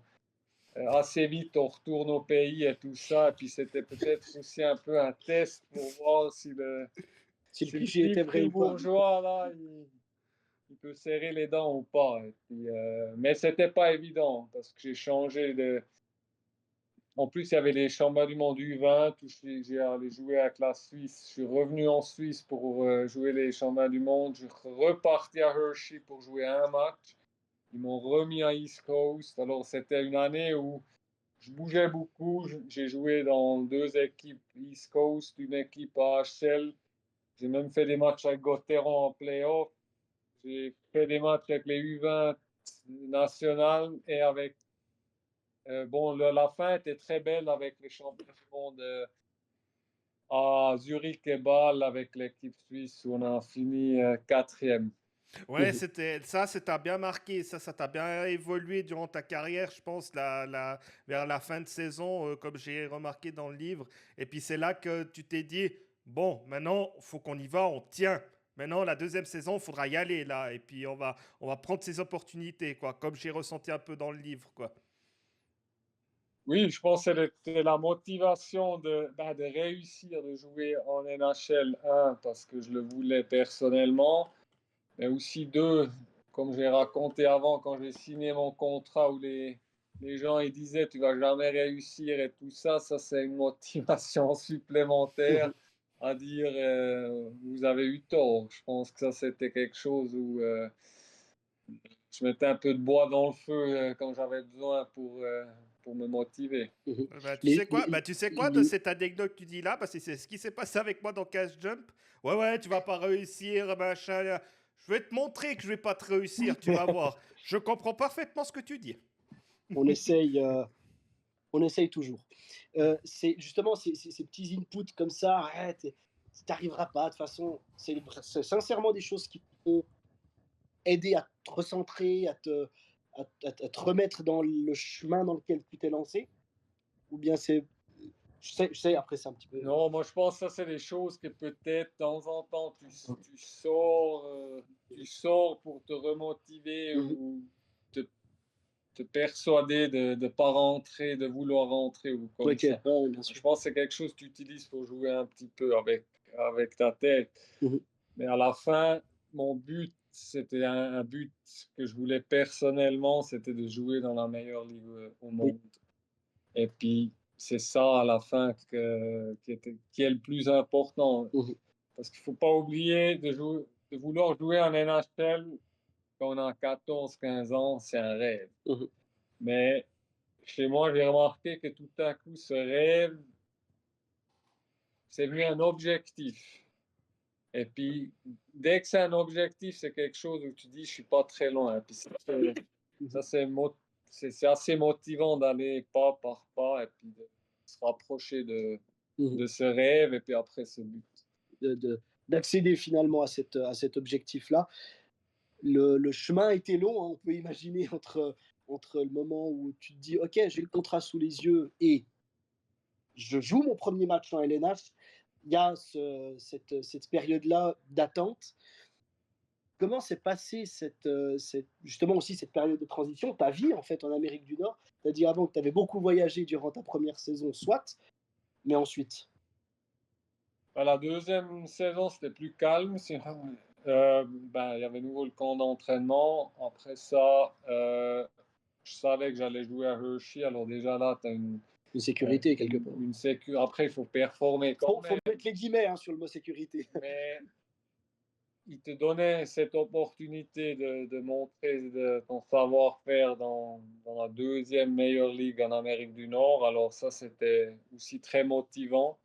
assez vite on retourne au pays et tout ça. Et puis c'était peut-être aussi un peu un test pour voir Si le si le cliché petit était vrai ou pas. fribourgeois là, il peut serrer les dents ou pas. Et puis, mais c'était pas évident parce que j'ai changé de. En plus, il y avait les championnats du monde U20 où j'ai allé jouer avec la Suisse. Je suis revenu en Suisse pour jouer les championnats du monde. Je suis reparti à Hershey pour jouer un match. Ils m'ont remis à East Coast. Alors, c'était une année où je bougeais beaucoup. J'ai joué dans 2 équipes East Coast, une équipe AHL. J'ai même fait des matchs avec Gauthieron en playoff. J'ai fait des matchs avec les U20 nationales et avec. Bon, la fin était très belle avec les champions du monde à Zurich et Bâle avec l'équipe suisse où on a fini 4e. Ouais, ça t'a bien marqué, ça t'a bien évolué durant ta carrière, je pense, vers la fin de saison, comme j'ai remarqué dans le livre. Et puis c'est là que tu t'es dit, bon, maintenant, faut qu'on y va, on tient. Maintenant, la deuxième saison, il faudra y aller là, et puis on va prendre ces opportunités, quoi, comme j'ai ressenti un peu dans le livre, quoi. Oui, je pense que c'était la motivation de réussir, de jouer en NHL, parce que je le voulais personnellement, mais aussi 2, comme j'ai raconté avant, quand j'ai signé mon contrat où les gens ils disaient tu vas jamais réussir et tout ça, ça c'est une motivation supplémentaire à dire vous avez eu tort. Je pense que ça c'était quelque chose où je mettais un peu de bois dans le feu quand j'avais besoin pour me motiver. Mhm. Bah, tu Les, sais quoi? Bah, tu sais quoi de les- cette anecdote que tu dis là? Parce que c'est ce qui s'est passé avec moi dans Cash Jump. Ouais, ouais, tu vas pas réussir, machin. Je vais te montrer que je vais pas te réussir, tu vas voir. Je comprends parfaitement ce que tu dis. on essaye, on essaye toujours. C'est justement ces petits inputs comme ça, arrête, tu n'arriveras pas. De toute façon, c'est sincèrement des choses qui vont aider à te recentrer, à te remettre dans le chemin dans lequel tu t'es lancé. Ou bien c'est. Je sais, après c'est un petit peu. Non, moi je pense que ça c'est des choses que peut-être de temps en temps tu sors pour te remotiver Mhm. ou te, te persuader de ne pas rentrer, de vouloir rentrer ou comme Ok, ça. ouais, bien Je sûr. pense que c'est quelque chose que tu utilises pour jouer un petit peu avec ta tête. Mhm. Mais à la fin, mon but, c'était un but que je voulais personnellement, c'était de jouer dans la meilleure ligue au Oui. monde. Et puis, c'est ça à la fin qui est le plus important. Mhm. Parce qu'il ne faut pas oublier de vouloir jouer en NHL quand on a 14-15 ans, c'est un rêve. Mhm. Mais chez moi, j'ai remarqué que tout à coup, ce rêve, c'est devenu un objectif. Et puis, dès que c'est un objectif, c'est quelque chose où tu dis, je suis pas très loin. Puis ça, Mhm. c'est assez motivant d'aller pas par pas et puis de se rapprocher Mhm. de ce rêve et puis après ce but. D'accéder finalement à cet objectif-là. le chemin était long, hein, on peut imaginer, entre le moment où tu te dis: «OK, j'ai le contrat sous les yeux et je joue mon premier match en LNH». Il y a cette période-là d'attente. Comment s'est passée justement aussi cette période de transition, ta vie en fait en Amérique du Nord? Tu as dit avant que tu avais beaucoup voyagé durant ta première saison, soit, mais ensuite? La deuxième saison, c'était plus calme. Il y avait nouveau le camp d'entraînement. Après ça, je savais que j'allais jouer à Hershey. Alors déjà là, tu as Une sécurité quelque part. une sécu. Après, il faut performer quand Faut mettre les guillemets, hein, sur le mot sécurité. mais il te donnait cette opportunité de montrer ton savoir-faire dans la deuxième meilleure ligue en Amérique du Nord. Alors ça, c'était aussi très motivant.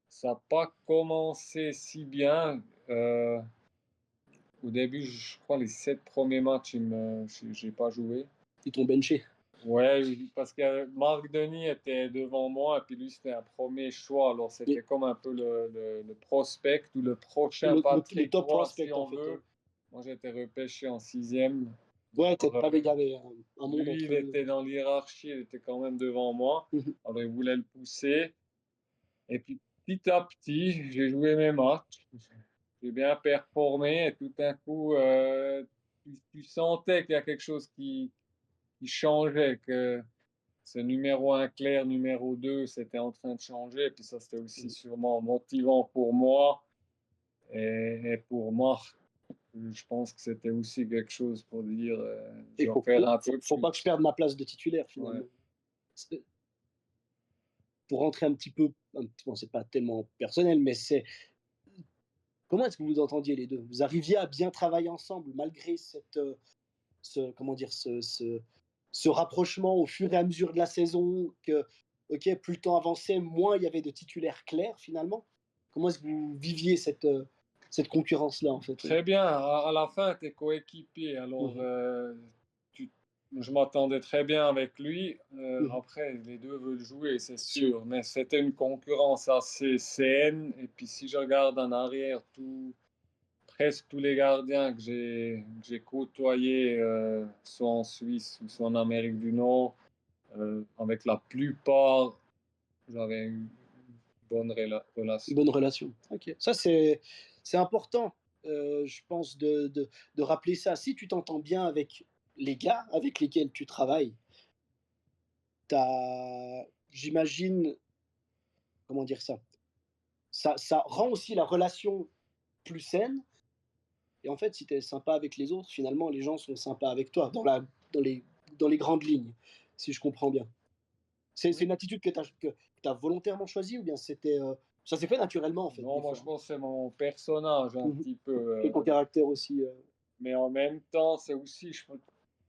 Ça n'a pas commencé si bien. Au début, je crois les 7 premiers matchs, j'ai pas joué. Ils t'ont benché. Ouais, parce que Marc Denis était devant moi et puis lui, c'était un premier choix. Alors, c'était comme un peu le prospect ou le prochain Le top Roy, prospect, si on en fait. veut. Moi, j'étais repêché en 6e. Ouais, il y avait un monde Lui, entre il était dans l'hierarchie, il était quand même devant moi. Alors, il voulait le pousser. Et puis, petit à petit, j'ai joué mes matchs. J'ai bien performé et tout d'un coup, tu sentais qu'il y a quelque chose qui changeait, que ce numéro 1 clair, numéro 2, c'était en train de changer. Et puis ça, c'était aussi sûrement motivant pour moi et pour Marc. Je pense que c'était aussi quelque chose pour dire je dois faire un peu faut plus. pas que je perde ma place de titulaire finalement. Ouais. Pour rentrer un petit peu, bon, c'est pas tellement personnel, mais c'est comment est-ce que vous entendiez les deux? Vous arriviez à bien travailler ensemble malgré comment dire, ce rapprochement au fur et à mesure de la saison, que ok, plus le temps avançait, moins il y avait de titulaires clairs finalement. Comment est-ce que vous viviez cette concurrence-là en fait? Très bien. À la fin, tu es coéquipier. Alors, je m'entendais très bien avec lui. Après, les deux veulent jouer, c'est sûr. Mais c'était une concurrence assez saine. Et puis, si je regarde en arrière, presque tous les gardiens que j'ai côtoyés, soit en Suisse ou soit en Amérique du Nord, avec la plupart, j'avais une bonne relation. Bonne relation. Ok. Ça, c'est important, je pense, de rappeler ça. Si tu t'entends bien avec les gars avec lesquels tu travailles, j'imagine, comment dire ça? Ça rend aussi la relation plus saine. Et en fait, si tu es sympa avec les autres, finalement, les gens sont sympas avec toi, dans, les, dans les grandes lignes, si je comprends bien. C'est une attitude que tu as volontairement choisie ou bien ça s'est fait naturellement, en fait? Non, moi, je pense que c'est mon personnage un petit peu. Et ton caractère aussi. Mais en même temps, c'est aussi,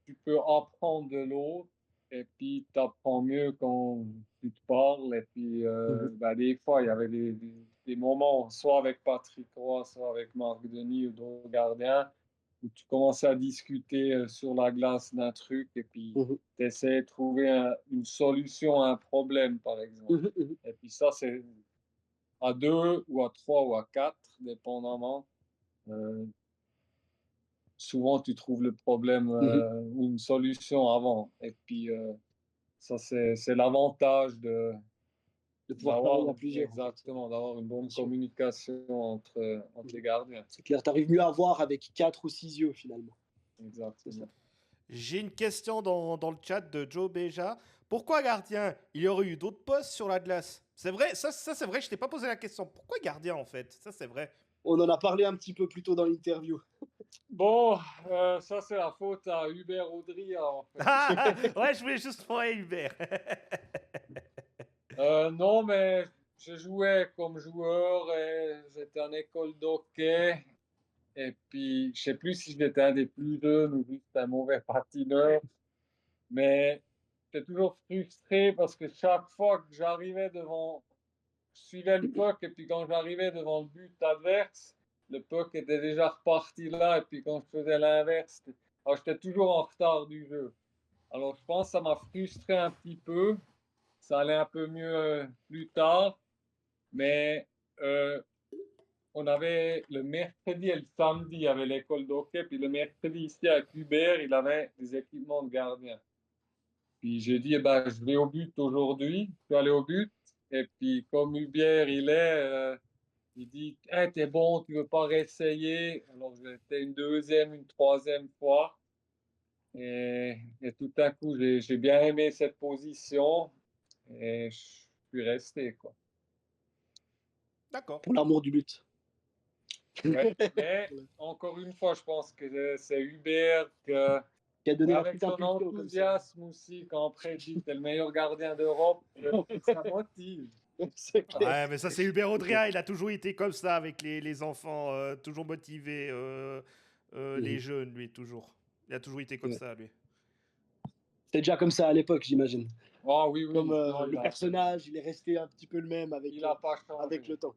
tu peux apprendre de l'autre et puis tu apprends mieux quand tu te parles. Et puis, des fois, il y avait des moments, soit avec Patrick Roy, soit avec Marc Denis ou d'autres gardiens, où tu commençais à discuter sur la glace d'un truc et puis tu essaies de trouver une solution à un problème, par exemple. Et puis ça, c'est à 2 ou à 3 ou à 4, dépendamment. Souvent, tu trouves le problème ou une solution avant. Et puis, ça, c'est l'avantage De pouvoir travailler à d'avoir, plusieurs. exactement, d'avoir une bonne communication entre les gardiens. C'est clair, tu arrives mieux à voir avec 4 ou 6 yeux, finalement. Exactement. J'ai une question dans le chat de Joe Beja. Pourquoi gardien? Il y aurait eu d'autres postes sur la glace. C'est vrai, ça c'est vrai, je t'ai pas posé la question. Pourquoi gardien en fait? Ça c'est vrai. On en a parlé un petit peu plus tôt dans l'interview. Bon, ça, c'est la faute à Hubert Audria, en fait. Ah, ouais, je voulais juste voir Hubert. Non, mais je jouais comme joueur et j'étais en école d'hockey. Et puis, je sais plus si j'étais un des plus jeunes ou juste un mauvais patineur. Mais j'étais toujours frustré parce que chaque fois que j'arrivais devant, je suivais le puck et puis quand j'arrivais devant le but adverse, le puck était déjà reparti là et puis quand je faisais l'inverse, alors j'étais toujours en retard du jeu. Alors je pense que ça m'a frustré un petit peu. Ça allait un peu mieux plus tard, mais on avait le mercredi et le samedi, il y avait l'école d'hockey, puis le mercredi, ici, à Hubert, il avait des équipements de gardien. Puis j'ai dit, eh ben, je vais au but aujourd'hui. Je suis allé au but. Et puis, comme Hubert, il dit, hey, t'es bon, tu veux pas réessayer? Alors, j'étais une deuxième, une troisième fois. Et tout à coup, j'ai bien aimé cette position. Et je suis resté, quoi. D'accord. Pour l'amour du but. Ouais. Mais, encore une fois, je pense que c'est Hubert que, Qui a donné la avec petite son impulsion comme ça. enthousiasme aussi, quand après il dit t'es le meilleur gardien d'Europe, ça motive. C'est clair. Ouais, mais ça, c'est Hubert Audrien. Il a toujours été comme ça avec les enfants, toujours motivé, les jeunes, lui, toujours. Il a toujours été comme Ouais. ça, lui. C'était déjà comme ça à l'époque, j'imagine. Ah oui, oui. Comme Non, le personnage, il est resté un petit peu le même il n'a pas changé. avec le temps.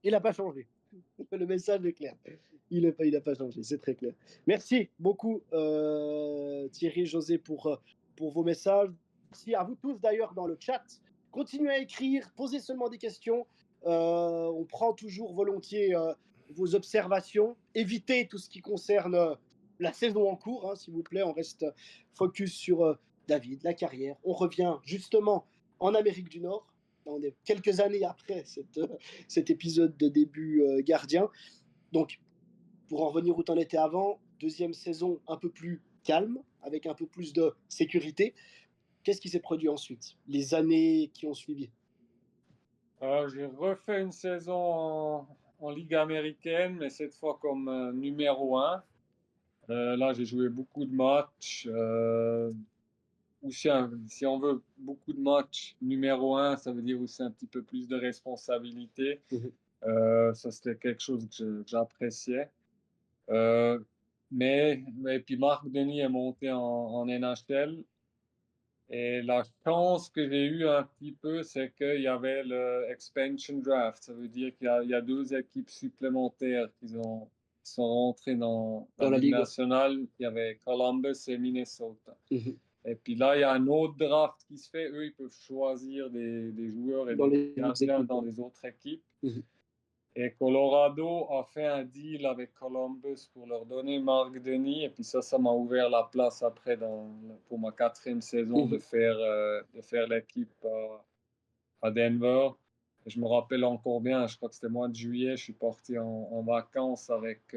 Il n'a pas changé. Le message est clair. Il n'a pas changé, c'est très clair. Merci beaucoup, Thierry, José, pour vos messages. Merci à vous tous d'ailleurs dans le chat. Continuez à écrire, posez seulement des questions. On prend toujours volontiers vos observations. Évitez tout ce qui concerne la saison en cours, hein, s'il vous plaît. On reste focus sur David, la carrière. On revient justement en Amérique du Nord. On est quelques années après cet épisode de début gardien. Donc, pour en revenir où tu en étais avant, deuxième saison un peu plus calme, avec un peu plus de sécurité. Qu'est-ce qui s'est produit ensuite, les années qui ont suivi? J'ai refait une saison en Ligue américaine, mais cette fois comme numéro 1. Là, j'ai joué beaucoup de matchs. Ou si on veut beaucoup de matchs numéro 1, ça veut dire aussi un petit peu plus de responsabilité. Ça, c'était quelque chose que j'appréciais. Euh, mais puis Marc Denis est monté en NHL. Et la chance que j'ai eue un petit peu, c'est qu'il y avait le expansion draft. Ça veut dire qu'il y a 2 équipes supplémentaires qui sont rentrées dans la Dans la Ligue Ligue. nationale. Il y avait Columbus et Minnesota. Mhm. Et puis là, il y a un autre draft qui se fait. Eux, ils peuvent choisir des joueurs et Dans des les autres gardiens équipes. dans les autres équipes. Mhm. Et Colorado a fait un deal avec Columbus pour leur donner Marc Denis. Et puis ça m'a ouvert la place après pour ma 4e saison de faire l'équipe à Denver. Et je me rappelle encore bien, je crois que c'était mois de juillet, je suis parti en vacances avec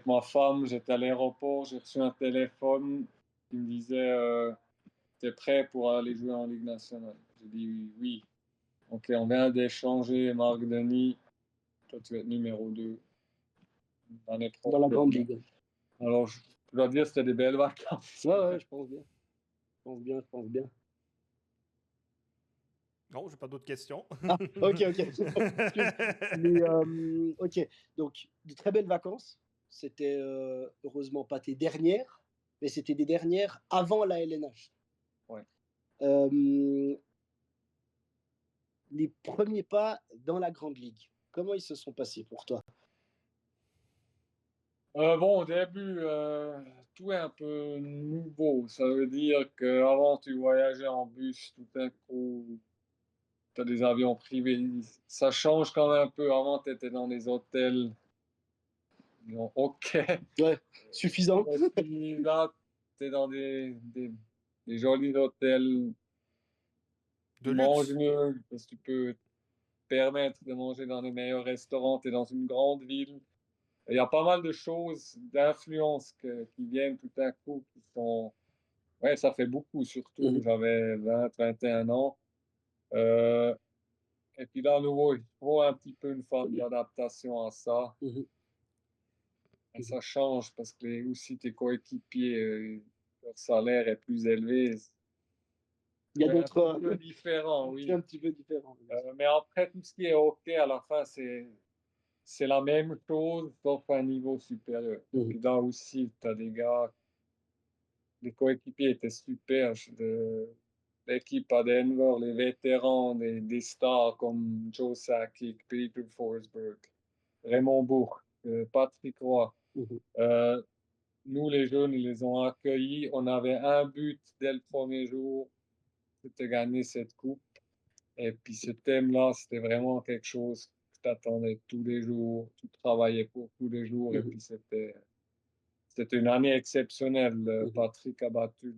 ma femme. J'étais à l'aéroport, j'ai reçu un téléphone qui me disait t'es prêt pour aller jouer en Ligue nationale? J'ai dit oui, oui. Ok, on vient d'échanger Marc Denis. Toi, tu vas être numéro 2 l'année Dans la grande prochaine. ligue. Alors, je dois dire, c'était des belles vacances. Ouais, je pense bien. Je pense bien. Non, j'ai pas d'autres questions. Ah, ok. Excuse. Mais, ok, donc de très belles vacances. C'était heureusement pas tes dernières, mais c'était des dernières avant la LNH. Ouais. Les premiers pas dans la grande ligue, comment ils se sont passés pour toi? Bon, au début, tout est un peu nouveau. Ça veut dire qu'avant, tu voyageais en bus, tout d'un coup, tu as des avions privés. Ça change quand même un peu. Avant, tu étais dans des hôtels. Disons, OK. Ouais, suffisant. Et puis là, tu es dans des jolis hôtels. De Tu manges luxe. mieux parce que tu peux te permettre de manger dans les meilleurs restaurants. Tu es dans une grande ville. Il y a pas mal de choses d'influence qui viennent tout à coup qui sont. Ouais, ça fait beaucoup, surtout. Mhm, J'avais 21 ans. Euh, et puis là, à nouveau, il faut un petit peu une forme d'adaptation à ça. mhm, Et ça change parce que aussi tes coéquipiers, leur salaire est plus élevé. il y a C'est un d'autres. petit peu différent, C'est oui. un petit peu différent. Mais après, tout ce qui est OK, à la fin, c'est la même chose, sauf à un niveau supérieur. Mhm, Puis là aussi, tu as des gars, les coéquipiers étaient super. L'équipe à Denver, les vétérans, des stars comme Joe Sakic, Peter Forsberg, Raymond Bourque, Patrick Roy. mhm. Euh, Nous, les jeunes, ils les ont accueillis. On avait un but dès le premier jour, c'était gagner cette coupe. Et puis ce thème-là, c'était vraiment quelque chose que t'attendais tous les jours, tu travaillais pour tous les jours, et puis c'était une année exceptionnelle. Patrick a battu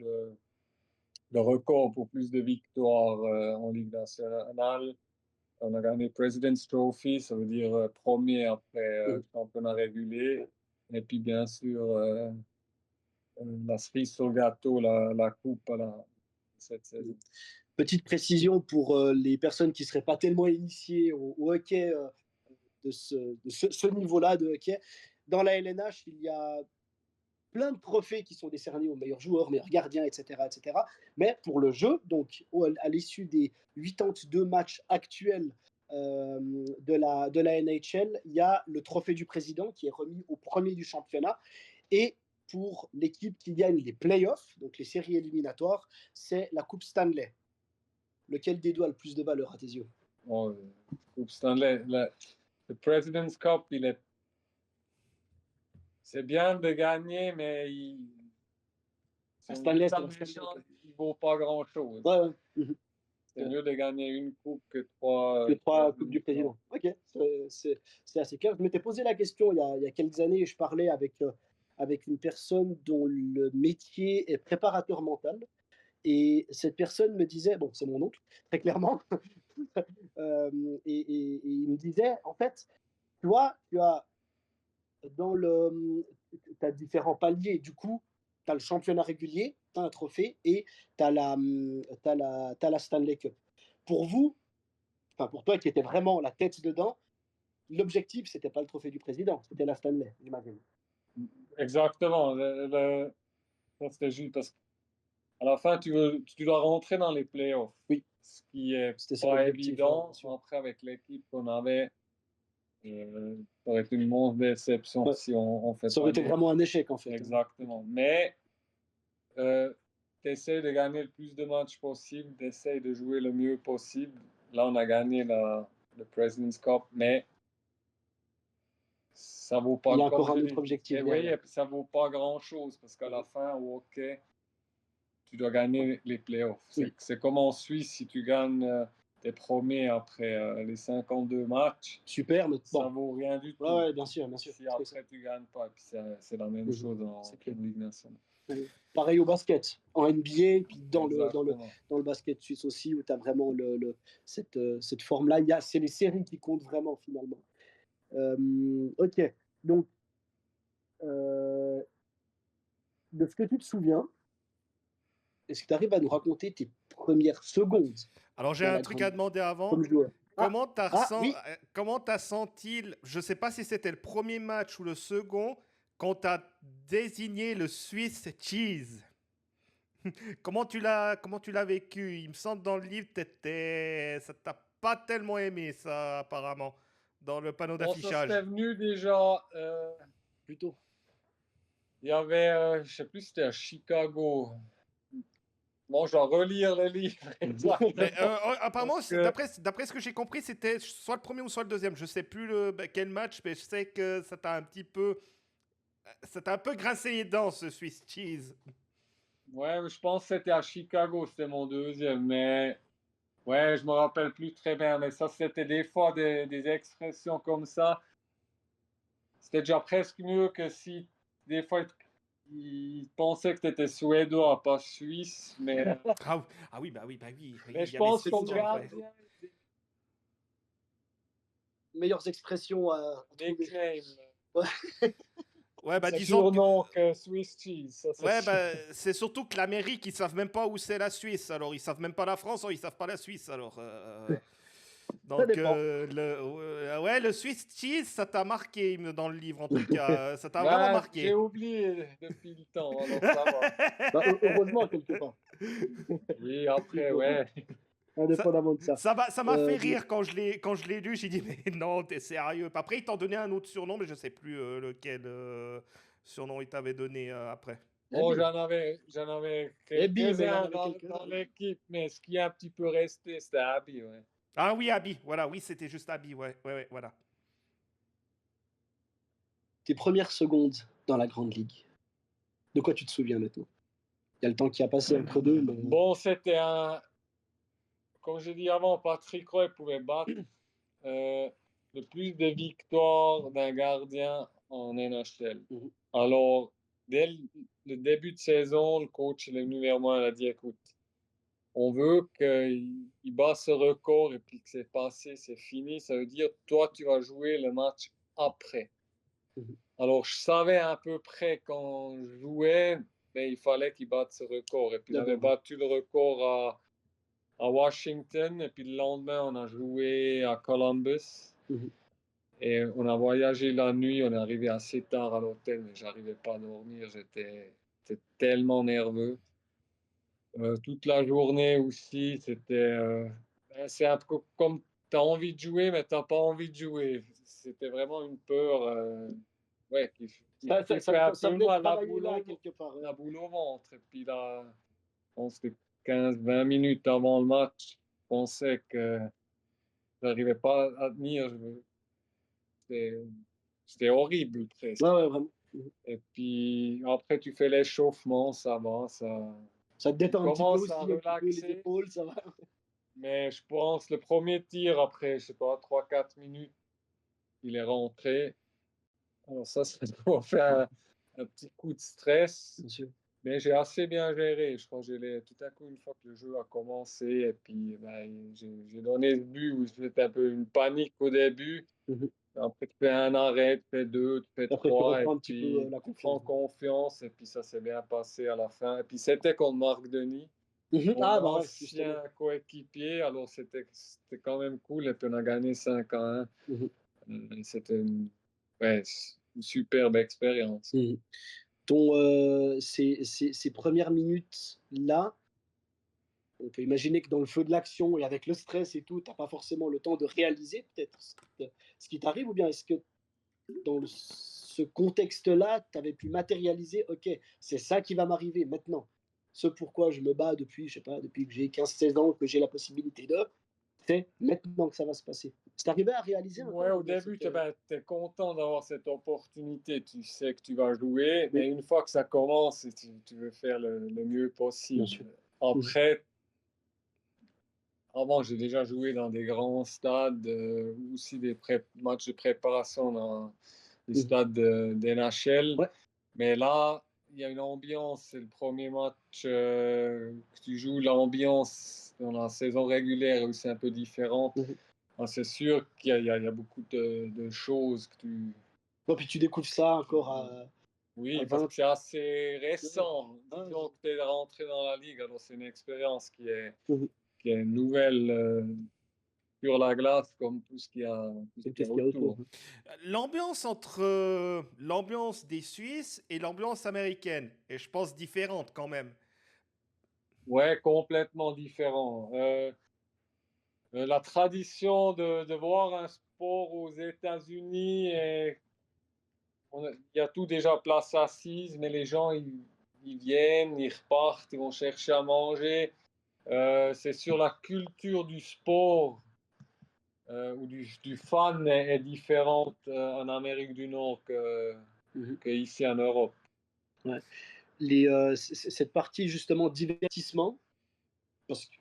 le record pour plus de victoires en Ligue nationale. On a gagné President's Trophy, ça veut dire premier après le championnat régulier. Et puis, bien sûr, la cerise sur le gâteau, la coupe cette saison. Petite précision pour les personnes qui ne seraient pas tellement initiées au hockey de ce niveau-là de hockey. Dans la LNH, il y a plein de trophées qui sont décernés aux meilleurs joueurs, meilleurs gardiens, etc., etc. Mais pour le jeu, donc à l'issue des 82 matchs actuels de la NHL, il y a le trophée du président qui est remis au premier du championnat. Et pour l'équipe qui gagne les playoffs, donc les séries éliminatoires, c'est la Coupe Stanley. Lequel des deux a le plus de valeur à tes yeux? Coupe Stanley, le President's Cup, c'est bien de gagner, mais Stanley, il vaut pas grand-chose. Ouais. C'est mieux de gagner une coupe que trois coupes du président. Ok, c'est assez clair. Je m'étais posé la question il y a quelques années et je parlais avec une personne dont le métier est préparateur mental. Et cette personne me disait, bon, c'est mon oncle, très clairement, et il me disait, en fait, toi, tu as différents paliers. Du coup, tu as le championnat régulier, tu as un trophée et tu as la Stanley Cup. Pour vous, enfin pour toi qui étais vraiment la tête dedans, l'objectif, c'était pas le trophée du président, c'était la Stanley, j'imagine. Exactement. Ça, c'était juste parce qu'à la fin, tu dois rentrer dans les playoffs. Oui. Ce qui est pas évident. Après, avec l'équipe qu'on avait, ça aurait été une mauvaise déception si on fait ça aurait été vraiment un échec, en fait. Exactement. Mais tu essaies de gagner le plus de matchs possible, tu essaies de jouer le mieux possible. Là, on a gagné le President's Cup, mais ça vaut pas. Il y a encore un autre objectif. Oui, et puis ça vaut pas grand-chose parce qu'à la fin, au hockey, tu dois gagner les playoffs. C'est comme en Suisse, si tu gagnes t'es premier après les 52 matchs. Super, mais ça vaut rien du tout. Ouais, bien sûr. Si après tu gagnes pas, puis c'est la même chose en Ligue nationale. Pareil au basket, en NBA, puis dans le basket suisse aussi, où tu as vraiment cette forme-là. C'est les séries qui comptent vraiment, finalement. Ok, donc, de ce que tu te souviens, est-ce que tu arrives à nous raconter tes premières secondes? Alors, j'ai un truc à demander avant. Comme joueur. Comment tu as senti, je ne sais pas si c'était le premier match ou le second, quand tu as désigné le Swiss Cheese? Comment tu l'as vécu? Il me semble dans le livre, ça t'a pas tellement aimé, ça, apparemment, dans le panneau d'affichage. Ça, c'était venu déjà plus tôt. Il y avait, je sais plus si c'était à Chicago. Bon, je dois relire le livre. Mais, apparemment, d'après ce que j'ai compris, c'était soit le premier ou soit le deuxième. Je sais plus quel match, mais je sais que ça t'a un peu grincé les dents, ce Swiss Cheese. Ouais, je pense que c'était à Chicago, c'était mon deuxième, mais ouais, je me rappelle plus très bien, mais ça, c'était des fois des expressions comme ça. C'était déjà presque mieux que si des fois ils pensaient que tu étais suédois, pas suisse, mais... Ah oui, bah oui. Mais je pense qu'on garde meilleures expressions à trouver. Ouais, bah c'est disons non que Swiss cheese. Ça, ouais, bah c'est surtout que l'Amérique, ils savent même pas où c'est la Suisse. Alors, ils savent même pas la France, ou ils savent pas la Suisse. Alors, donc, le Swiss cheese, ça t'a marqué dans le livre, en tout cas. Ça t'a vraiment marqué. J'ai oublié depuis le temps, alors ça va. Bah, heureusement, quelque part. Oui, après, ouais. Indépendamment de ça. Ça m'a fait rire quand je l'ai lu. J'ai dit, mais non, t'es sérieux. Après, ils t'ont donné un autre surnom, mais je sais plus lequel surnom ils t'avaient donné après. Oh, j'en avais quelques-uns dans l'équipe, mais ce qui est un petit peu resté, c'était Abby, ouais. Ah oui, Abby, voilà, oui, c'était juste Abby, ouais, voilà. Tes premières secondes dans la Grande Ligue, de quoi tu te souviens maintenant? Il y a le temps qui a passé entre deux. Mais... Bon, c'était comme j'ai dit avant, Patrick Roy pouvait battre. le plus de victoires d'un gardien en NHL. Mhm. Alors, dès le début de saison, le coach, le numéro 1, a dit, écoute, on veut qu'il bat ce record et puis que c'est passé, c'est fini. Ça veut dire, toi, tu vas jouer le match après. Mhm. Alors, je savais à peu près quand je jouais, mais il fallait qu'il batte ce record. Et puis, il avait battu le record à Washington. Et puis, le lendemain, on a joué à Columbus. Mhm. Et on a voyagé la nuit. On est arrivé assez tard à l'hôtel, mais j'arrivais pas à dormir. J'étais tellement nerveux. Toute la journée aussi, c'est un peu comme tu as envie de jouer, mais tu n'as pas envie de jouer. C'était vraiment une peur ouais, qui fait un Ça peu venait de mal travailler là, quelque part. la boule au ventre. Et puis là, je pense que 15-20 minutes avant le match, je pensais que je n'arrivais pas à tenir. C'était c'était horrible presque. Ouais, ouais, vraiment. Et puis après, tu fais l'échauffement, ça va, Ça te tu détend un petit peu commences à aussi, un petit peu les relaxer. épaules, ça va. Mais je pense le premier tir, après, je sais pas, 3-4 minutes, il est rentré. Alors ça doit faire un petit coup de stress. Bien sûr. Mais j'ai assez bien géré. Je crois que tout à coup, une fois que le jeu a commencé, et puis ben, j'ai donné ce but où c'était un peu une panique au début. Mhm. Après, tu fais un arrêt, tu fais deux, tu fais Après, tu trois, et reprends un petit peu puis la tu prends confiance. confiance, et puis ça s'est bien passé à la fin. Et puis c'était contre Marc Denis, Mhm. mon Ah, bah ouais, justement. ancien coéquipier, alors c'était quand même cool, et puis on a gagné 5-1. Mhm. C'était ouais, une superbe expérience. Mhm. Ces premières minutes-là, on peut imaginer que dans le feu de l'action et avec le stress et tout, tu n'as pas forcément le temps de réaliser peut-être ce qui t'arrive, ou bien est-ce que dans ce contexte-là, tu avais pu matérialiser, ok, c'est ça qui va m'arriver maintenant. Ce pourquoi je me bats depuis, je sais pas, depuis que j'ai 15-16 ans, que j'ai la possibilité de, c'est maintenant que ça va se passer. C'est arrivé à réaliser un peu Ouais, au dans début, cette... tu es content d'avoir cette opportunité. Tu sais que tu vas jouer, Oui, mais une fois que ça commence, tu veux faire le mieux bien possible. sûr. Après, avant, j'ai déjà joué dans des grands stades, ou aussi des matchs de préparation dans des Mhm. stades d'NHL. Ouais. Mais là, il y a une ambiance. C'est le premier match que tu joues. L'ambiance dans la saison régulière est aussi un peu différente. Mhm. C'est sûr qu'il y a beaucoup de choses que tu... Bon, puis tu découvres ça encore à Oui, parce 20 que c'est assez ans. récent. Ah, Disons que tu es rentré dans la ligue, alors c'est une expérience mhm. qui est nouvelle sur la glace, comme tout ce C'est qu'il y qu'est-ce a qu'il y a autour. autour. L'ambiance entre l'ambiance des Suisses et l'ambiance américaine est, je pense, différente quand même. Ouais, complètement différent. La tradition de voir un sport aux États-Unis, il y a tout déjà place assise, mais les gens, ils viennent, ils repartent, ils vont chercher à manger. C'est sur la culture du sport ou du fan est différente en Amérique du Nord Mhm. qu'ici en Europe. Ouais. Cette partie justement divertissement, parce que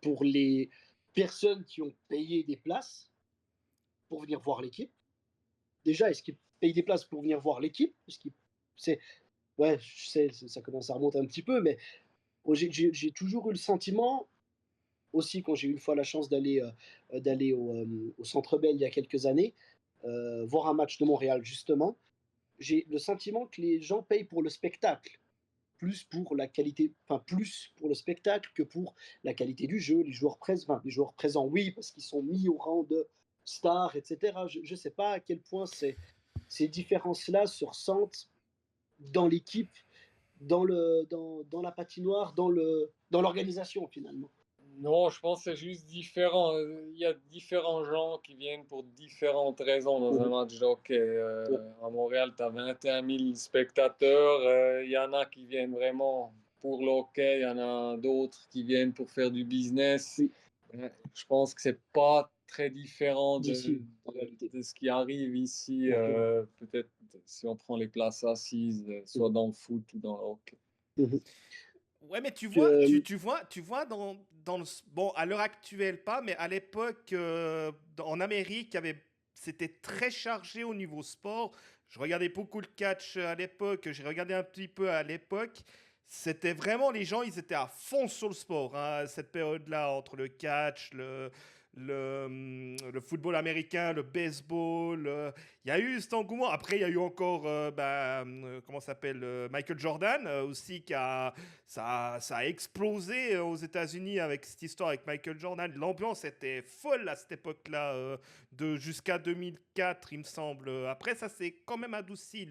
pour les personnes qui ont payé des places pour venir voir l'équipe, déjà, est-ce qu'ils payent des places pour venir voir l'équipe? C'est, ouais, je sais, ça commence à remonter un petit peu, mais j'ai toujours eu le sentiment, aussi quand j'ai eu une fois la chance d'aller au Centre Bell il y a quelques années, voir un match de Montréal justement, j'ai le sentiment que les gens payent pour le spectacle, plus pour la qualité, enfin plus pour le spectacle que pour la qualité du jeu, les joueurs présents, oui, parce qu'ils sont mis au rang de stars, etc. Je ne sais pas à quel point ces différences-là se ressentent dans l'équipe, dans la patinoire, dans l'organisation finalement. Non, je pense que c'est juste différent. Il y a différents gens qui viennent pour différentes raisons dans un Mhm. match de hockey. Ouais. À Montréal, tu as 21 000 spectateurs. Il y en a qui viennent vraiment pour le hockey. Il y en a d'autres qui viennent pour faire du business. Oui. Je pense que c'est pas très différent D'ici, en réalité. de ce qui arrive ici. Mhm. Peut-être si on prend les places assises, soit Mhm. dans le foot ou dans le hockey. Mhm. Ouais, mais tu vois, Euh, tu vois bon, à l'heure actuelle pas, mais à l'époque, en Amérique, il y avait c'était très chargé au niveau sport. Je regardais beaucoup le catch à l'époque, j'ai regardé un petit peu à l'époque. C'était vraiment les gens, ils étaient à fond sur le sport, hein, cette période-là, entre le catch, le football américain, le baseball. Il y a eu cet engouement. Après, il y a eu encore, comment ça s'appelle, Michael Jordan aussi, ça a explosé aux États-Unis avec cette histoire avec Michael Jordan. L'ambiance était folle à cette époque-là, jusqu'à 2004, il me semble. Après, ça s'est quand même adouci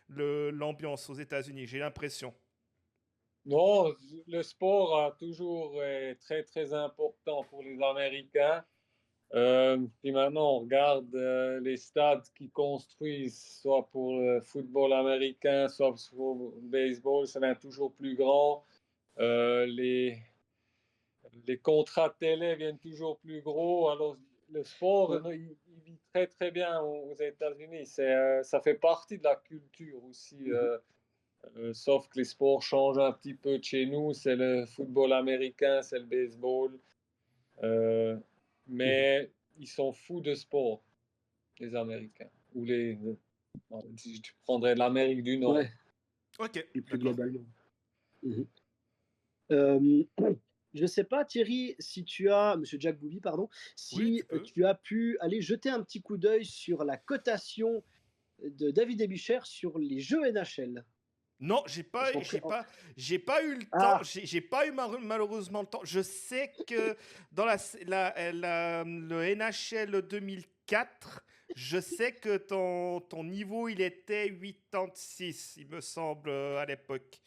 l'ambiance aux États-Unis, j'ai l'impression. Non, le sport a toujours très, très important pour les Américains. Puis maintenant, on regarde les stades qu'ils construisent, soit pour le football américain, soit pour le baseball, ça devient toujours plus grand. Les contrats de télé viennent toujours plus gros. Alors, le sport, Ouais. il vit très, très bien aux États-Unis. Ça fait partie de la culture aussi. Sauf que les sports changent un petit peu de chez nous. C'est le football américain, c'est le baseball. Euh, mais ils sont fous de sport, les Américains. Ou je prendrais l'Amérique du Nord. Ouais, Ok, et plus d'accord. globalement. Mhm. Euh, je ne sais pas, Thierry, si tu as, Monsieur Jack Bouby, pardon, Oui, tu si peux. tu as pu aller jeter un petit coup d'œil sur la cotation de David Ebicher sur les jeux NHL. Non, Parce qu'en j'ai pas eu le temps. Ah, J'ai pas eu malheureusement le temps. Je sais que dans le NHL 2004, je sais que ton niveau il était 86, il me semble à l'époque.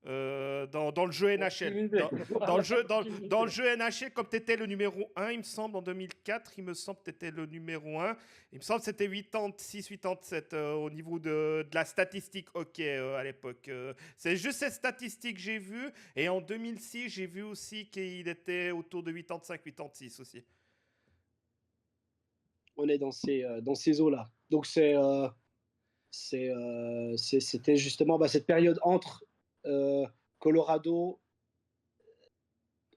Dans le jeu Aucune NHL. idée. Aucune Dans le idée. jeu NHL, comme tu étais le numéro un, il me semble, en 2004, il me semble que tu étais le numéro un. Il me semble que c'était 86, 87 au niveau de la statistique hockey à l'époque. C'est juste cette statistique que j'ai vue. Et en 2006, j'ai vu aussi qu'il était autour de 85, 86 aussi. on est dans ces eaux-là. Donc c'était justement cette période euh, Colorado,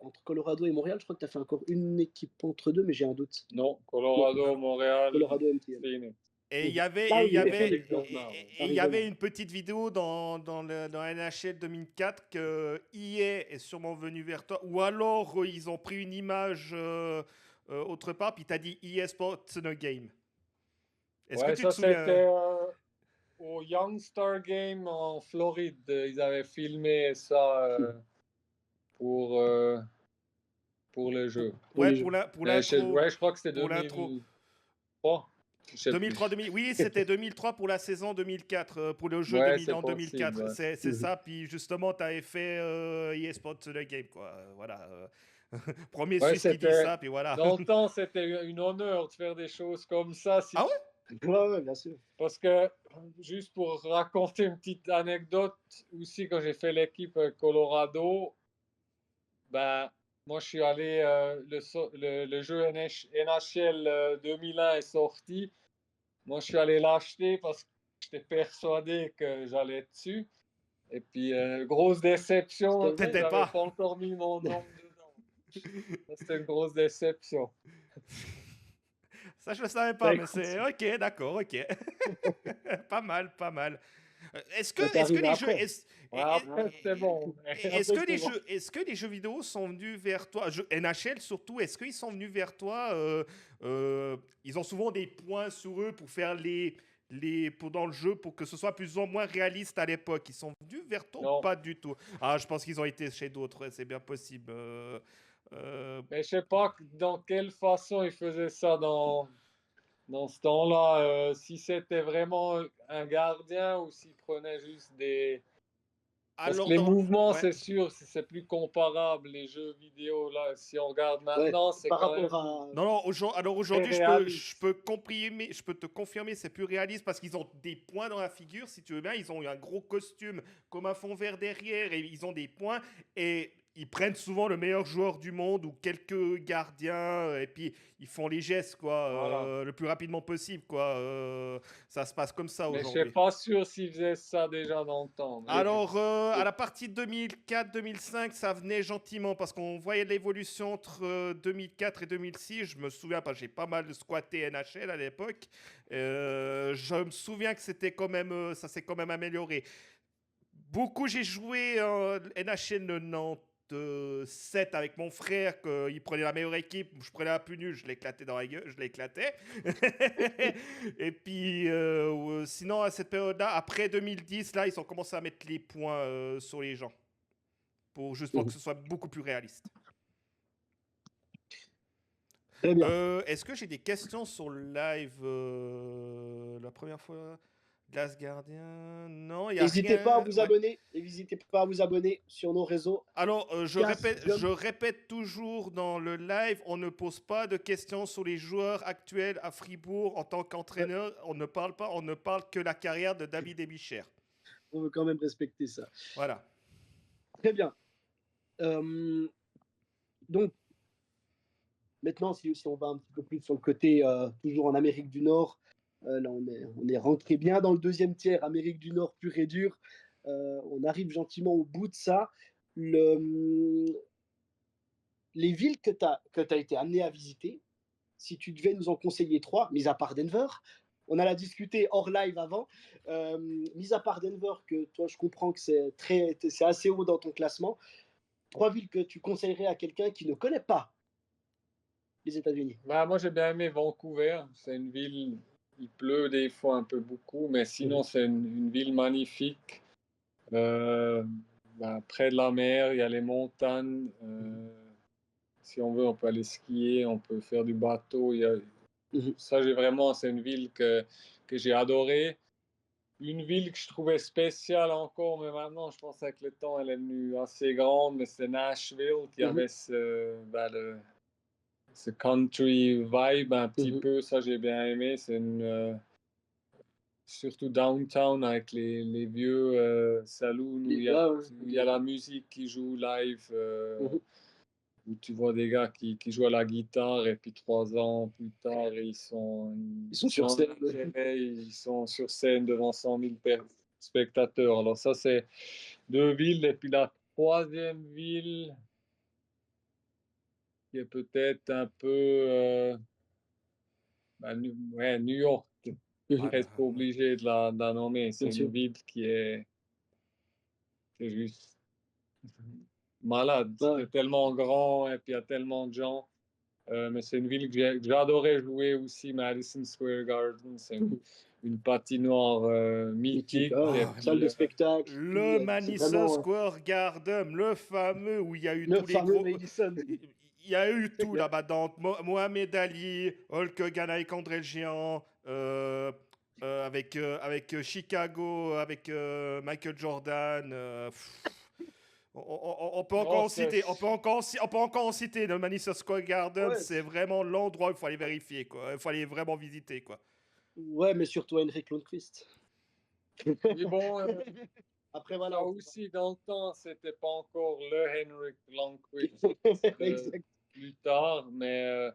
entre Colorado et Montréal. Je crois que tu as fait encore une équipe entre deux, mais j'ai un doute. Non, Non, Colorado, Montréal, Colorado MTL. Phoenix. Et il y Mhm. avait, Ah et il y oui, et avait, Phoenix, Arizona. et il y avait Arizona. une petite vidéo dans NHL 2004 que EA est sûrement venu vers toi, ou alors ils ont pris une image autre part, puis t'as dit EA Sports No Game. Est-ce que Ouais, tu te ça souviens? c'était au Youngstar Game en Floride. Ils avaient filmé ça pour, euh, pour le jeu. Pour Ouais, les jeux. pour Mais l'intro. ouais, je crois que c'était Pour l'intro. 2003. Je sais plus. 2003, 2000, oui, c'était 2003 pour la saison 2004, pour le jeu Ouais, c'est en possible. 2004. Ouais. C'est Mhm. ça, puis justement, tu avais fait EA Sports The Game, quoi. Voilà. Premier Ouais, Suisse qui dit c'était. ça, puis voilà. Dans le temps, c'était une honneur de faire des choses comme ça. Ah ouais? Ouais, ouais, bien sûr. Parce que, juste pour raconter une petite anecdote, aussi, quand j'ai fait l'équipe Colorado, ben, moi, je suis allé, le jeu NHL 2001 est sorti. Moi, je suis allé l'acheter parce que j'étais persuadé que j'allais être dessus. Et puis, grosse C'était déception, vrai. ils T'étais n'avaient pas. pas encore mis mon nom dedans. Ça, c'était une grosse déception. Ça, je le savais Bah pas, mais écoute, c'est ok, d'accord, ok. Pas mal, pas mal. t'es Est-ce que arrivé les jeux, après. Ouais, après, c'était bon. Après, c'était bon. est-ce que les jeux vidéo sont venus vers toi, NHL surtout, est-ce qu'ils sont venus vers toi ils ont souvent des points sur eux pour faire dans le jeu pour que ce soit plus ou moins réaliste à l'époque. Ils sont venus vers toi ou Non. pas du tout? Ah, je pense qu'ils ont été chez d'autres, ouais, c'est bien possible. Euh, Mais je sais pas dans quelle façon ils faisaient ça dans ce temps-là. Si c'était vraiment un gardien ou s'ils prenaient juste des. Parce que alors les dans, mouvements, ouais. c'est sûr, c'est plus comparable. Les jeux vidéo, là, si on regarde Ouais. maintenant, c'est Par quand même rapport à. Non, non, alors très aujourd'hui, réaliste. je peux te confirmer, c'est plus réaliste parce qu'ils ont des points dans la figure, si tu veux bien. Ils ont eu un gros costume comme un fond vert derrière et ils ont des points. Et ils prennent souvent le meilleur joueur du monde ou quelques gardiens et puis ils font les gestes quoi, Voilà. le plus rapidement possible quoi. Ça se passe comme ça Mais je ne suis aujourd'hui. pas sûr s'ils faisaient ça déjà dans le temps. Alors, à la partie 2004-2005, ça venait gentiment parce qu'on voyait l'évolution entre 2004 et 2006. Je me souviens, parce que j'ai pas mal squatté NHL à l'époque. Je me souviens que c'était quand même, ça s'est quand même amélioré. Beaucoup, j'ai joué NHL 97 avec mon frère, il prenait la meilleure équipe, je prenais la plus nulle, je l'éclatais dans la gueule, je l'éclatais. Et puis, sinon, à cette période-là, après 2010, là, ils ont commencé à mettre les points sur les gens, juste pour que ce soit beaucoup plus réaliste. Très bien. Est-ce que j'ai des questions sur le live la première fois? Glass Guardian, non, il n'y a N'hésitez pas à rien. vous Ouais. abonner. N'hésitez pas à vous abonner sur nos réseaux. Alors, je Gas, Jump. répète toujours dans le live, on ne pose pas de questions sur les joueurs actuels à Fribourg en tant qu'entraîneur. On ne parle que la carrière de David Ebicher. On veut quand même respecter ça. Voilà. Très bien. Donc, maintenant, si on va un petit peu plus sur le côté, toujours en Amérique du Nord, là, on est rentré bien dans le deuxième tiers, Amérique du Nord pur et dur. On arrive gentiment au bout de ça. Les villes que tu as été amené à visiter, si tu devais nous en conseiller 3, mis à part Denver, on a discuté hors live avant, mis à part Denver, que toi, je comprends que c'est assez haut dans ton classement, 3 villes que tu conseillerais à quelqu'un qui ne connaît pas les États-Unis. Bah, moi, j'ai bien aimé Vancouver. C'est une ville, il pleut des fois un peu beaucoup, mais sinon, c'est une ville magnifique. Bah, près de la mer, il y a les montagnes. Si on veut, on peut aller skier, on peut faire du bateau. Ça, c'est une ville que j'ai adorée. Une ville que je trouvais spéciale encore, mais maintenant, je pense avec le temps, elle est devenue assez grande, mais c'est Nashville qui avait ce country vibe un petit peu. Ça, j'ai bien aimé. C'est surtout downtown avec les vieux saloons où il y a la musique qui joue live. Où tu vois des gars qui jouent à la guitare et puis 3 ans plus tard, ils sont sur scène. Ils sont sur scène devant 100 000 spectateurs. Alors ça, c'est 2 villes. Et puis la troisième ville, qui est peut-être un peu New York. Presque obligé de la nommer. C'est une ville qui est juste malade. C'est tellement grand et puis il y a tellement de gens. Mais c'est une ville que j'adorais jouer aussi, Madison Square Garden. C'est une patinoire mythique. Salle de spectacle. Le Madison Square Garden, le fameux où il y a eu le tous les gros. Madison. Il y a eu tout là-bas. Donc, Mohamed Ali, Hulk Hogan avec André le Géant, avec Chicago, avec Michael Jordan. On peut encore en citer. On peut encore en citer. Le Madison Square Garden, c'est vraiment l'endroit où il faut aller vérifier, quoi. Il faut aller vraiment visiter, quoi. Ouais, mais surtout Henrik Lundqvist. Mais bon, après voilà. Ça aussi, dans le temps, c'était pas encore le Henrik Lundqvist plus tard, mais